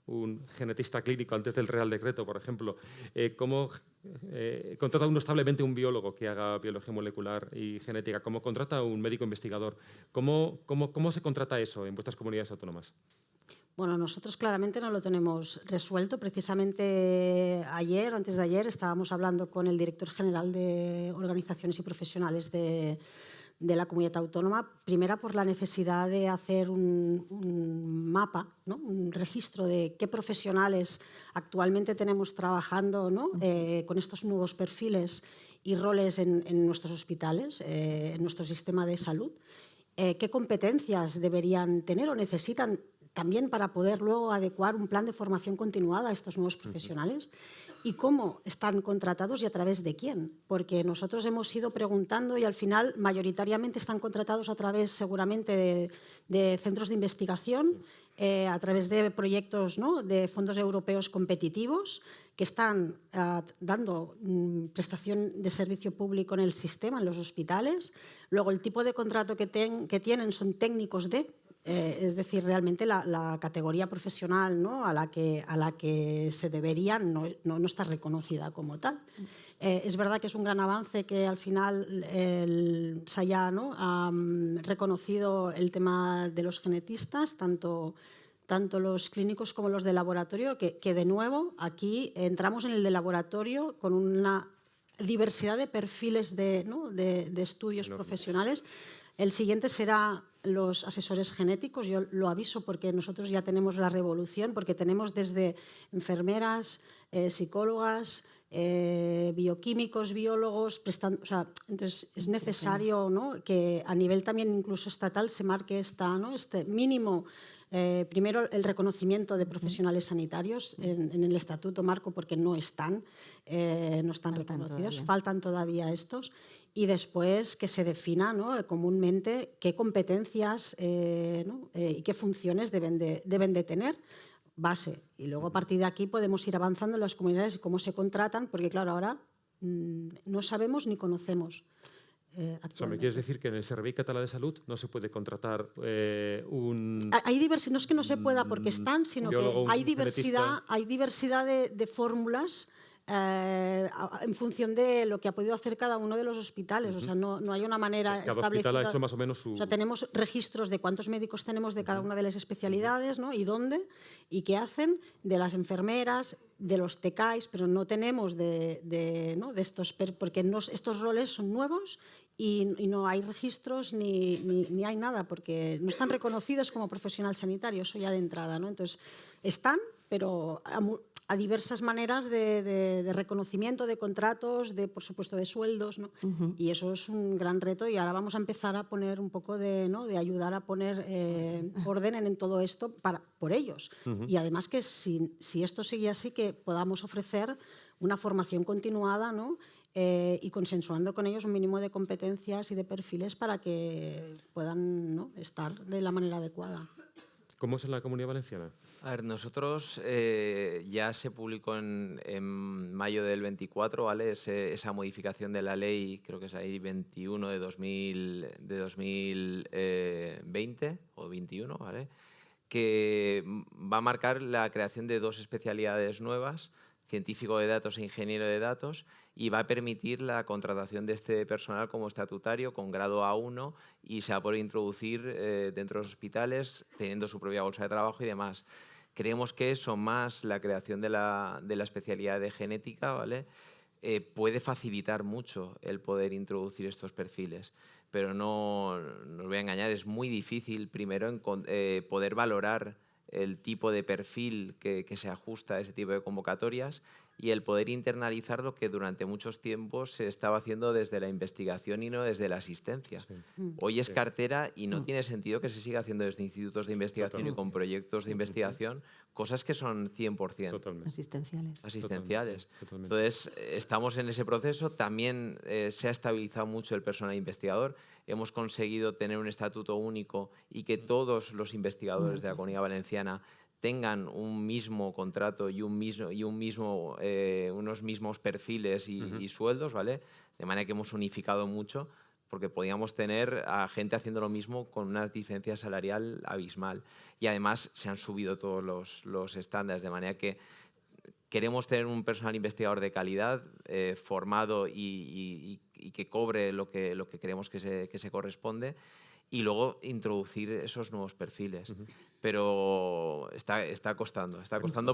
un genetista clínico antes del Real Decreto, por ejemplo? ¿Cómo contrata uno establemente un biólogo que haga biología molecular y genética? ¿Cómo contrata un médico investigador? ¿Cómo se contrata eso en vuestras comunidades autónomas? Bueno, nosotros claramente no lo tenemos resuelto. Precisamente antes de ayer, estábamos hablando con el director general de organizaciones y profesionales de la comunidad autónoma, primera por la necesidad de hacer un mapa, ¿no? Un registro de qué profesionales actualmente tenemos trabajando, ¿no? Con estos nuevos perfiles y roles en nuestros hospitales, en nuestro sistema de salud, qué competencias deberían tener o necesitan también para poder luego adecuar un plan de formación continuada a estos nuevos profesionales. y cómo están contratados y a través de quién. Porque nosotros hemos ido preguntando y al final mayoritariamente están contratados a través seguramente de centros de investigación, a través de proyectos, ¿no?, de fondos europeos competitivos que están dando prestación de servicio público en el sistema, en los hospitales. Luego, el tipo de contrato que tienen son técnicos es decir, realmente la categoría profesional, ¿no?, a la que se deberían no está reconocida como tal. Es verdad que es un gran avance que al final se haya, ¿no?, reconocido el tema de los genetistas, tanto los clínicos como los de laboratorio, que de nuevo aquí entramos en el de laboratorio con una diversidad de perfiles de estudios profesionales. El siguiente será los asesores genéticos. Yo lo aviso porque nosotros ya tenemos la revolución, porque tenemos desde enfermeras, psicólogas, bioquímicos, biólogos, entonces es necesario, ¿no?, que a nivel también incluso estatal se marque este mínimo. Primero, el reconocimiento de profesionales sanitarios en el Estatuto Marco, porque no están reconocidos, faltan todavía estos. Y después que se defina, ¿no?, comúnmente qué competencias y qué funciones deben de tener, base. Y luego a partir de aquí podemos ir avanzando en las comunidades y cómo se contratan, porque claro, ahora no sabemos ni conocemos. O sea, ¿me quieres decir que en el Servei Català de Salud no se puede contratar un... No es que no se pueda porque están, sino biólogo, que hay diversidad de fórmulas en función de lo que ha podido hacer cada uno de los hospitales. O sea, no hay una manera cada establecida. hospital ha hecho más o menos su... O sea, tenemos registros de cuántos médicos tenemos de cada una de las especialidades, ¿no?, y dónde, y qué hacen, de las enfermeras, de los TECAIs, pero no tenemos de estos, porque estos roles son nuevos y no hay registros ni hay nada, porque no están reconocidos como profesional sanitario, eso ya de entrada, ¿no? Entonces, están, pero a diversas maneras de reconocimiento, de contratos, por supuesto, de sueldos, ¿no? Y eso es un gran reto y ahora vamos a empezar a poner un poco de ayudar a poner orden en todo esto por ellos. Y además que si esto sigue así, que podamos ofrecer una formación continuada, ¿no?, y consensuando con ellos un mínimo de competencias y de perfiles para que puedan, ¿no?, estar de la manera adecuada. ¿Cómo es en la Comunidad Valenciana? A ver, nosotros ya se publicó en mayo del 24, ¿vale? Esa modificación de la ley, creo que es la ley 21 de 2020 o 21, ¿vale?, que va a marcar la creación de 2 especialidades nuevas, científico de datos e ingeniero de datos, y va a permitir la contratación de este personal como estatutario con grado A1 y se va a poder introducir dentro de los hospitales teniendo su propia bolsa de trabajo y demás. Creemos que eso, más la creación de la especialidad de genética, ¿vale?, puede facilitar mucho el poder introducir estos perfiles. Pero no os voy a engañar, es muy difícil primero poder valorar el tipo de perfil que se ajusta a ese tipo de convocatorias y el poder internalizar lo que durante muchos tiempos se estaba haciendo desde la investigación y no desde la asistencia. Sí. Hoy es cartera y no tiene sentido que se siga haciendo desde institutos de investigación y con proyectos de investigación cosas que son 100% Totalmente. asistenciales. Totalmente. Entonces, estamos en ese proceso. También se ha estabilizado mucho el personal investigador. Hemos conseguido tener un estatuto único y que todos los investigadores de la Comunidad Valenciana tengan un mismo contrato y unos mismos perfiles y sueldos, ¿vale? De manera que hemos unificado mucho, porque podíamos tener a gente haciendo lo mismo con una diferencia salarial abismal. Y además se han subido todos los estándares, de manera que queremos tener un personal investigador de calidad, formado y que cobre lo que creemos que se corresponde, y luego introducir esos nuevos perfiles. Pero está costando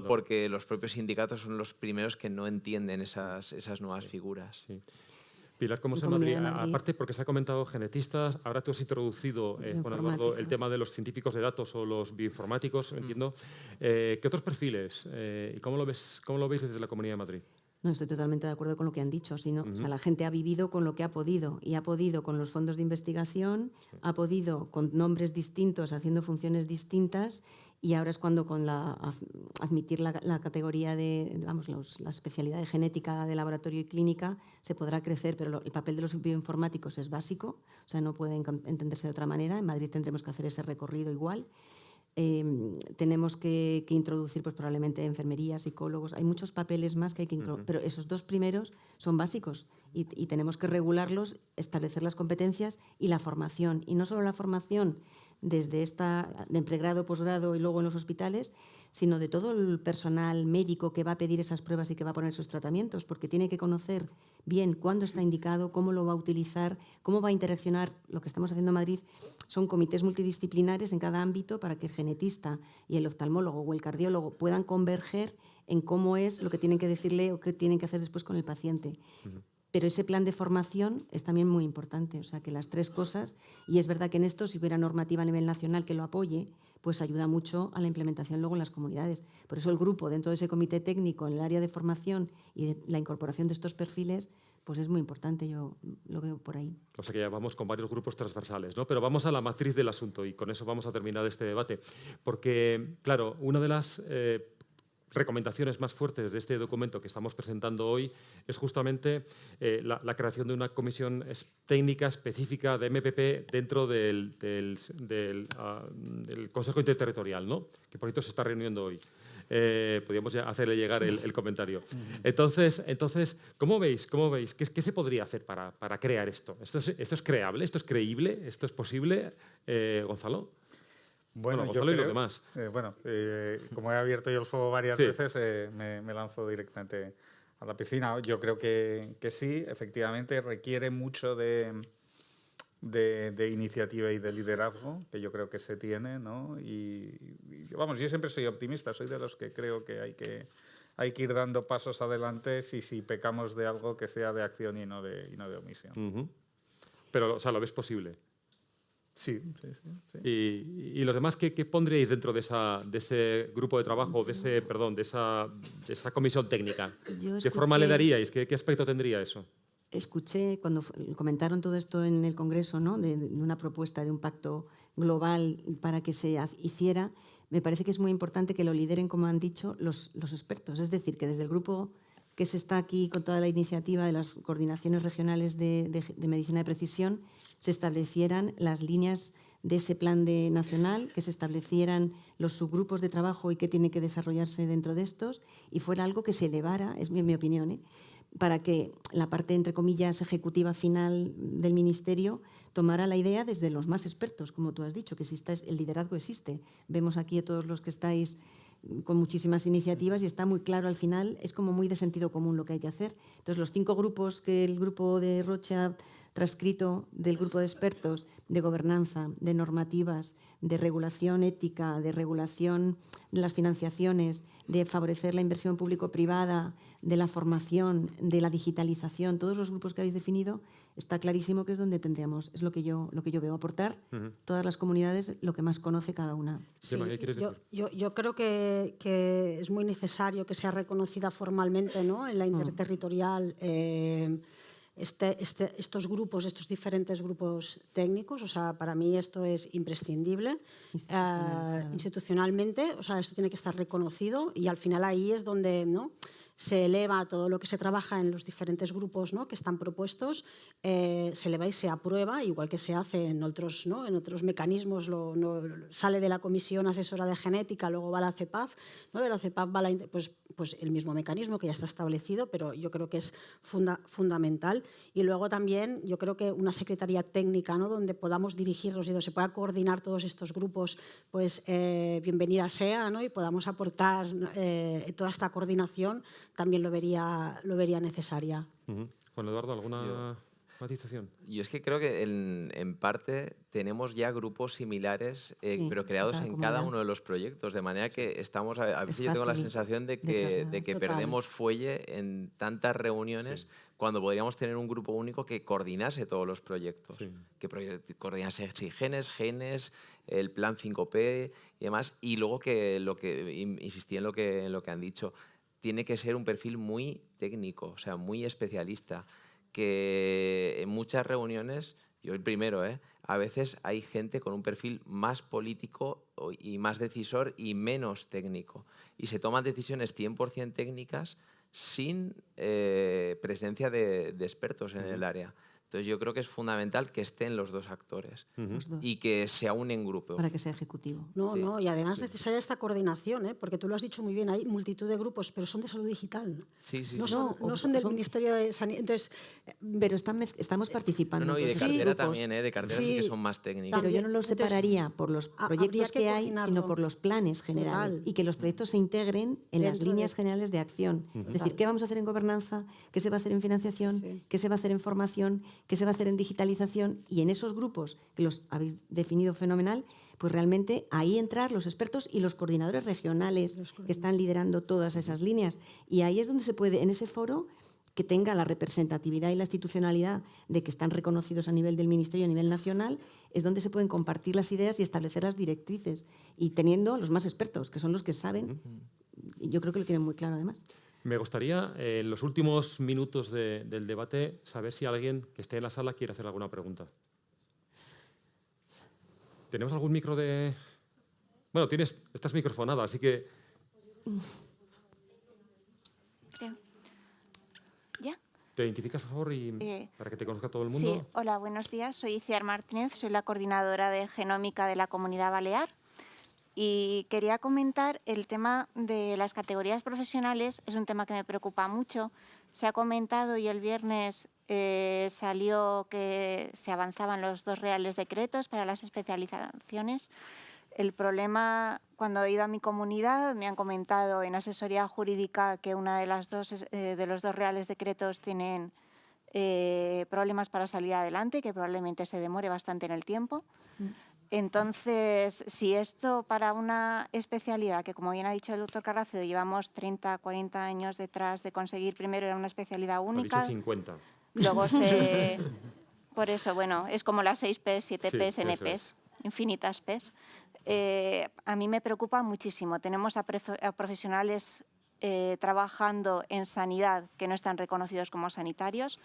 porque los propios sindicatos son los primeros que no entienden esas nuevas figuras. Sí. Pilar, ¿cómo es en Madrid? Aparte, porque se ha comentado genetistas, ahora tú has introducido Juan Eduardo, el tema de los científicos de datos o los bioinformáticos, entiendo. ¿Qué otros perfiles? ¿Y cómo lo veis desde la Comunidad de Madrid? No, estoy totalmente de acuerdo con lo que han dicho. Sino, o sea, la gente ha vivido con lo que ha podido y ha podido con los fondos de investigación, ha podido con nombres distintos, haciendo funciones distintas, y ahora es cuando con admitir la categoría de, vamos, la especialidad de genética de laboratorio y clínica se podrá crecer, pero el papel de los bioinformáticos es básico, o sea, no puede entenderse de otra manera. En Madrid tendremos que hacer ese recorrido igual. Tenemos que introducir pues, probablemente enfermería, psicólogos, hay muchos papeles más que hay que introducir, pero esos dos primeros son básicos y tenemos que regularlos, establecer las competencias y la formación, y no solo la formación desde de pregrado, posgrado y luego en los hospitales, sino de todo el personal médico que va a pedir esas pruebas y que va a poner esos tratamientos, porque tiene que conocer bien cuándo está indicado, cómo lo va a utilizar, cómo va a interaccionar. Lo que estamos haciendo en Madrid son comités multidisciplinares en cada ámbito para que el genetista y el oftalmólogo o el cardiólogo puedan converger en cómo es lo que tienen que decirle o qué tienen que hacer después con el paciente. Pero ese plan de formación es también muy importante, o sea, que las tres cosas, y es verdad que en esto, si hubiera normativa a nivel nacional que lo apoye, pues ayuda mucho a la implementación luego en las comunidades. Por eso el grupo dentro de ese comité técnico en el área de formación y de la incorporación de estos perfiles, pues es muy importante, yo lo veo por ahí. O sea que ya vamos con varios grupos transversales, ¿no? Pero vamos a la matriz del asunto y con eso vamos a terminar este debate. Porque, claro, una de las recomendaciones más fuertes de este documento que estamos presentando hoy es justamente la creación de una comisión técnica específica de MPP dentro del Consejo Interterritorial, ¿no? Que por cierto se está reuniendo hoy. Podríamos ya hacerle llegar el comentario. Entonces, ¿cómo veis? ¿Qué se podría hacer para crear esto? ¿Esto es creable? ¿Esto es creíble? ¿Esto es posible? Gonzalo. Bueno, Gonzalo y los demás. Como he abierto yo el fuego varias veces, me lanzo directamente a la piscina. Yo creo que sí, efectivamente requiere mucho de iniciativa y de liderazgo, que yo creo que se tiene, ¿no? Vamos, yo siempre soy optimista, soy de los que creo que hay que ir dando pasos adelante si pecamos de algo que sea de acción y no de omisión. Pero, o sea, ¿lo ves posible? Sí. ¿Y los demás qué pondríais dentro de ese grupo de trabajo, de esa comisión técnica? ¿Qué forma le daríais? ¿Qué aspecto tendría eso? Escuché cuando comentaron todo esto en el Congreso, ¿no? de una propuesta de un pacto global para que se hiciera. Me parece que es muy importante que lo lideren, como han dicho, los expertos. Es decir, que desde el grupo que se está aquí con toda la iniciativa de las coordinaciones regionales de medicina de precisión, se establecieran las líneas de ese plan nacional, que se establecieran los subgrupos de trabajo y qué tiene que desarrollarse dentro de estos, y fuera algo que se elevara, es mi opinión, para que la parte, entre comillas, ejecutiva final del Ministerio tomara la idea desde los más expertos, como tú has dicho, que el liderazgo existe. Vemos aquí a todos los que estáis con muchísimas iniciativas y está muy claro al final, es como muy de sentido común lo que hay que hacer. Entonces, los 5 grupos que el grupo de Roche ha transcrito del grupo de expertos de gobernanza, de normativas, de regulación ética, de regulación de las financiaciones, de favorecer la inversión público-privada, de la formación, de la digitalización, todos los grupos que habéis definido, está clarísimo que es donde tendríamos, es lo que yo veo, aportar todas las comunidades lo que más conoce cada una. Sí, yo creo que es muy necesario que sea reconocida formalmente, ¿no? En la interterritorial estos grupos, estos diferentes grupos técnicos. O sea, para mí esto es imprescindible. Institucionalmente, o sea, esto tiene que estar reconocido y al final ahí es donde, ¿no?, se eleva todo lo que se trabaja en los diferentes grupos, ¿no?, que están propuestos, se eleva y se aprueba, igual que se hace en otros, ¿no?, en otros mecanismos. Sale de la Comisión Asesora de Genética, luego va a la CEPAF, ¿no? De la CEPAF va pues el mismo mecanismo que ya está establecido, pero yo creo que es fundamental. Y luego también yo creo que una secretaría técnica, ¿no?, donde podamos dirigirnos y donde se pueda coordinar todos estos grupos, pues bienvenida sea, ¿no?, y podamos aportar toda esta coordinación, también lo vería necesaria. Juan Eduardo, ¿alguna matización? Yo es que creo que en parte tenemos ya grupos similares, pero creados en cada uno de los proyectos, de manera que estamos, a veces yo tengo la sensación de que perdemos fuelle en tantas reuniones cuando podríamos tener un grupo único que coordinase todos los proyectos, que coordinase genes, el plan 5P y demás, y luego insistí en lo que han dicho. tiene que ser un perfil muy técnico, o sea, muy especialista, que en muchas reuniones, yo el primero, a veces hay gente con un perfil más político y más decisor y menos técnico. Y se toman decisiones 100% técnicas sin presencia de expertos en el área. Entonces yo creo que es fundamental que estén los dos actores Los dos. y que sea un en grupo. Para que sea ejecutivo. No, Sí. no, y además es necesaria esta coordinación, porque tú lo has dicho muy bien, hay multitud de grupos, pero son de salud digital. Sí, sí, No sí. son, No, no son del son- Ministerio de Sanidad. Entonces, Pero estamos participando. No, y de en cartera grupos. también, de cartera sí que Sí, son más técnicos. Pero yo no También. los Entonces, separaría por los habría proyectos que que hay, coordinarlo. sino por los planes generales. Total. Y que los proyectos se integren en las Dentro líneas de- generales de acción. Es decir, ¿qué vamos a hacer en gobernanza? ¿Qué se va a hacer en financiación? Sí. ¿Qué se va a hacer en formación? ¿Qué se va a hacer en digitalización? Y en esos grupos, que los habéis definido fenomenal, pues realmente ahí entrar los expertos y los coordinadores regionales que están liderando todas esas líneas. Y ahí es donde se puede, en ese foro, que tenga la representatividad y la institucionalidad de que están reconocidos a nivel del Ministerio, a nivel nacional, es donde se pueden compartir las ideas y establecer las directrices. Y teniendo los más expertos, que son los que saben, y yo creo que lo tienen muy claro además. Me gustaría, en los últimos minutos del debate, saber si alguien que esté en la sala quiere hacer alguna pregunta. ¿Tenemos algún micro de...? Bueno, estás microfonada, así que... Creo. ¿Ya? ¿Te identificas, por favor, y para que te conozca todo el Sí, mundo? hola, buenos días. Soy Iciar Martínez, soy la coordinadora de genómica de la Comunidad Balear. Y quería comentar el tema de las categorías profesionales. Es un tema que me preocupa mucho. Se ha comentado y el viernes salió que se avanzaban los 2 reales decretos para las especializaciones. El problema, cuando he ido a mi comunidad, me han comentado en asesoría jurídica que una de los 2 reales decretos tienen problemas para salir adelante, que probablemente se demore bastante en el tiempo. Entonces, si esto para una especialidad, que como bien ha dicho el doctor Carracedo, llevamos 30, 40 años detrás de conseguir, primero era una especialidad Ha dicho única, 50. luego por eso, bueno, es como las 6 Ps, 7 Sí, Ps, eso NPs, es. infinitas Ps. A mí me preocupa muchísimo. Tenemos a profesionales trabajando en sanidad que no están reconocidos como sanitarios.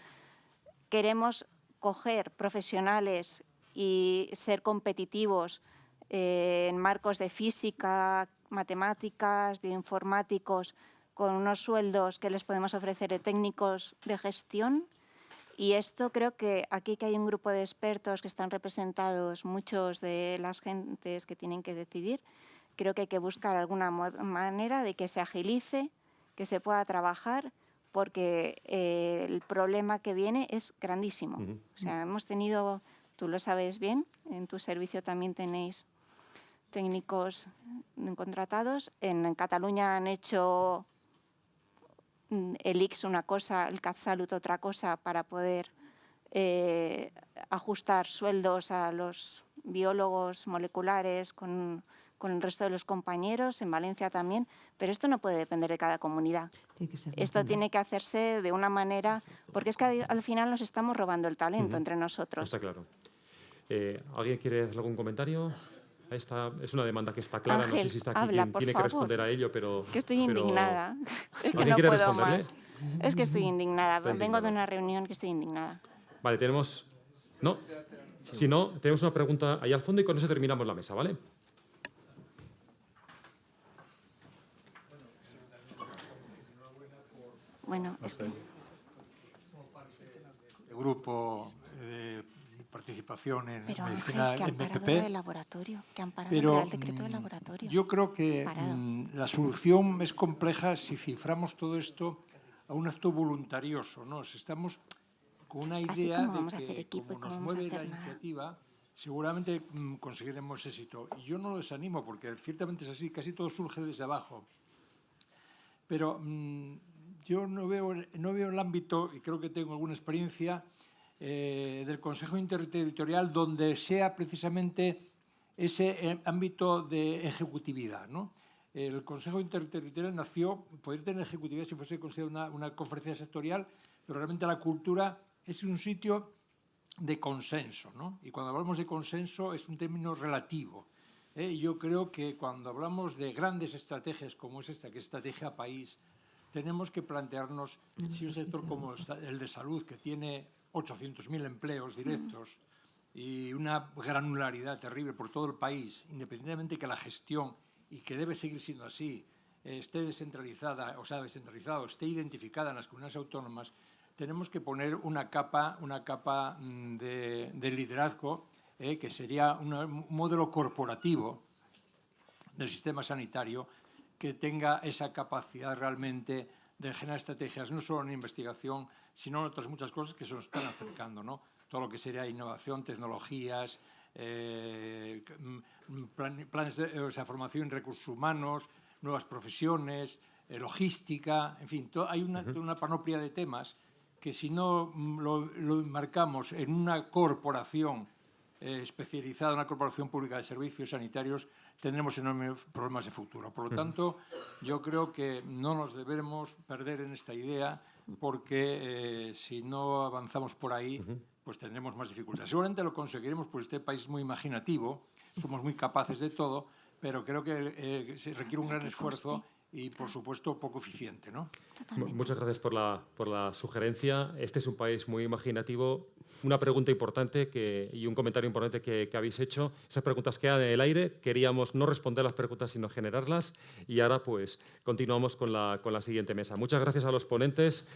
Queremos coger profesionales y ser competitivos en marcos de física, matemáticas, bioinformáticos, con unos sueldos que les podemos ofrecer de técnicos de gestión. Y esto creo que aquí que hay un grupo de expertos que están representados, muchos de las gentes que tienen que decidir, creo que hay que buscar alguna manera de que se agilice, que se pueda trabajar, porque el problema que viene es grandísimo. O sea, hemos tenido, tú lo sabes bien, en tu servicio también tenéis técnicos contratados. En Cataluña han hecho el ICS una cosa, el CatSalut otra cosa, para poder ajustar sueldos a los biólogos moleculares con el resto de los compañeros, en Valencia también, pero esto no puede depender de cada comunidad. Tiene que ser Esto nacional. tiene que hacerse de una manera, porque es que al final nos estamos robando el talento entre nosotros. Está claro. ¿Alguien quiere hacer algún comentario? Es una demanda que está clara. Ángel, no sé si está aquí habla, quien por tiene que favor. responder a ello, pero... Que estoy pero- indignada. Es que ¿Alguien no quiere puedo responderle? más. Es que estoy indignada. Está Vengo de indignada. una reunión que estoy indignada. Vale, tenemos... ¿No? Si no, tenemos una pregunta ahí al fondo y con eso terminamos la mesa, ¿vale? Bueno, es que... El grupo de participación en Pero medicina Ángel, que han parado MPP. lo del laboratorio, que han parado Pero el Decreto del laboratorio. yo creo que Parado. la solución es compleja si ciframos todo esto a un acto voluntarioso, ¿no? Si estamos con una Así idea como vamos a de hacer que equipo y como como nos vamos a mueve la hacer nada. iniciativa, seguramente conseguiremos éxito. Y yo no lo desanimo porque ciertamente es así, casi todo surge desde abajo. Pero yo no veo el ámbito, y creo que tengo alguna experiencia, del Consejo Interterritorial donde sea precisamente ese ámbito de ejecutividad, ¿no? El Consejo Interterritorial nació, podría tener ejecutividad si fuese considerado una conferencia sectorial, pero realmente la cultura es un sitio de consenso, ¿no? Y cuando hablamos de consenso es un término relativo. Yo creo que cuando hablamos de grandes estrategias como es esta, que es estrategia país, tenemos que plantearnos si un sector como el de salud, que tiene 800.000 empleos directos y una granularidad terrible por todo el país, independientemente que la gestión, y que debe seguir siendo así, esté descentralizada, o sea, descentralizado, esté identificada en las comunidades autónomas, tenemos que poner una capa de liderazgo, que sería un modelo corporativo del sistema sanitario que tenga esa capacidad realmente de generar estrategias, no solo en investigación, sino en otras muchas cosas que se nos están acercando, ¿no? Todo lo que sería innovación, tecnologías, planes de formación en recursos humanos, nuevas profesiones, logística, en fin, hay una panoplia de temas que si no lo enmarcamos en una corporación especializada, una corporación pública de servicios sanitarios, tendremos enormes problemas de futuro. Por lo tanto, yo creo que no nos debemos perder en esta idea, porque si no avanzamos por ahí, pues tendremos más dificultades. Seguramente lo conseguiremos, porque este país es muy imaginativo, somos muy capaces de todo, pero creo que se requiere un gran esfuerzo y, por supuesto, poco eficiente, ¿no? Muchas gracias por la sugerencia. Este es un país muy imaginativo. Una pregunta importante y un comentario importante que habéis hecho. Esas preguntas quedan en el aire. Queríamos no responder las preguntas, sino generarlas. Y ahora, pues, continuamos con la siguiente mesa. Muchas gracias a los ponentes.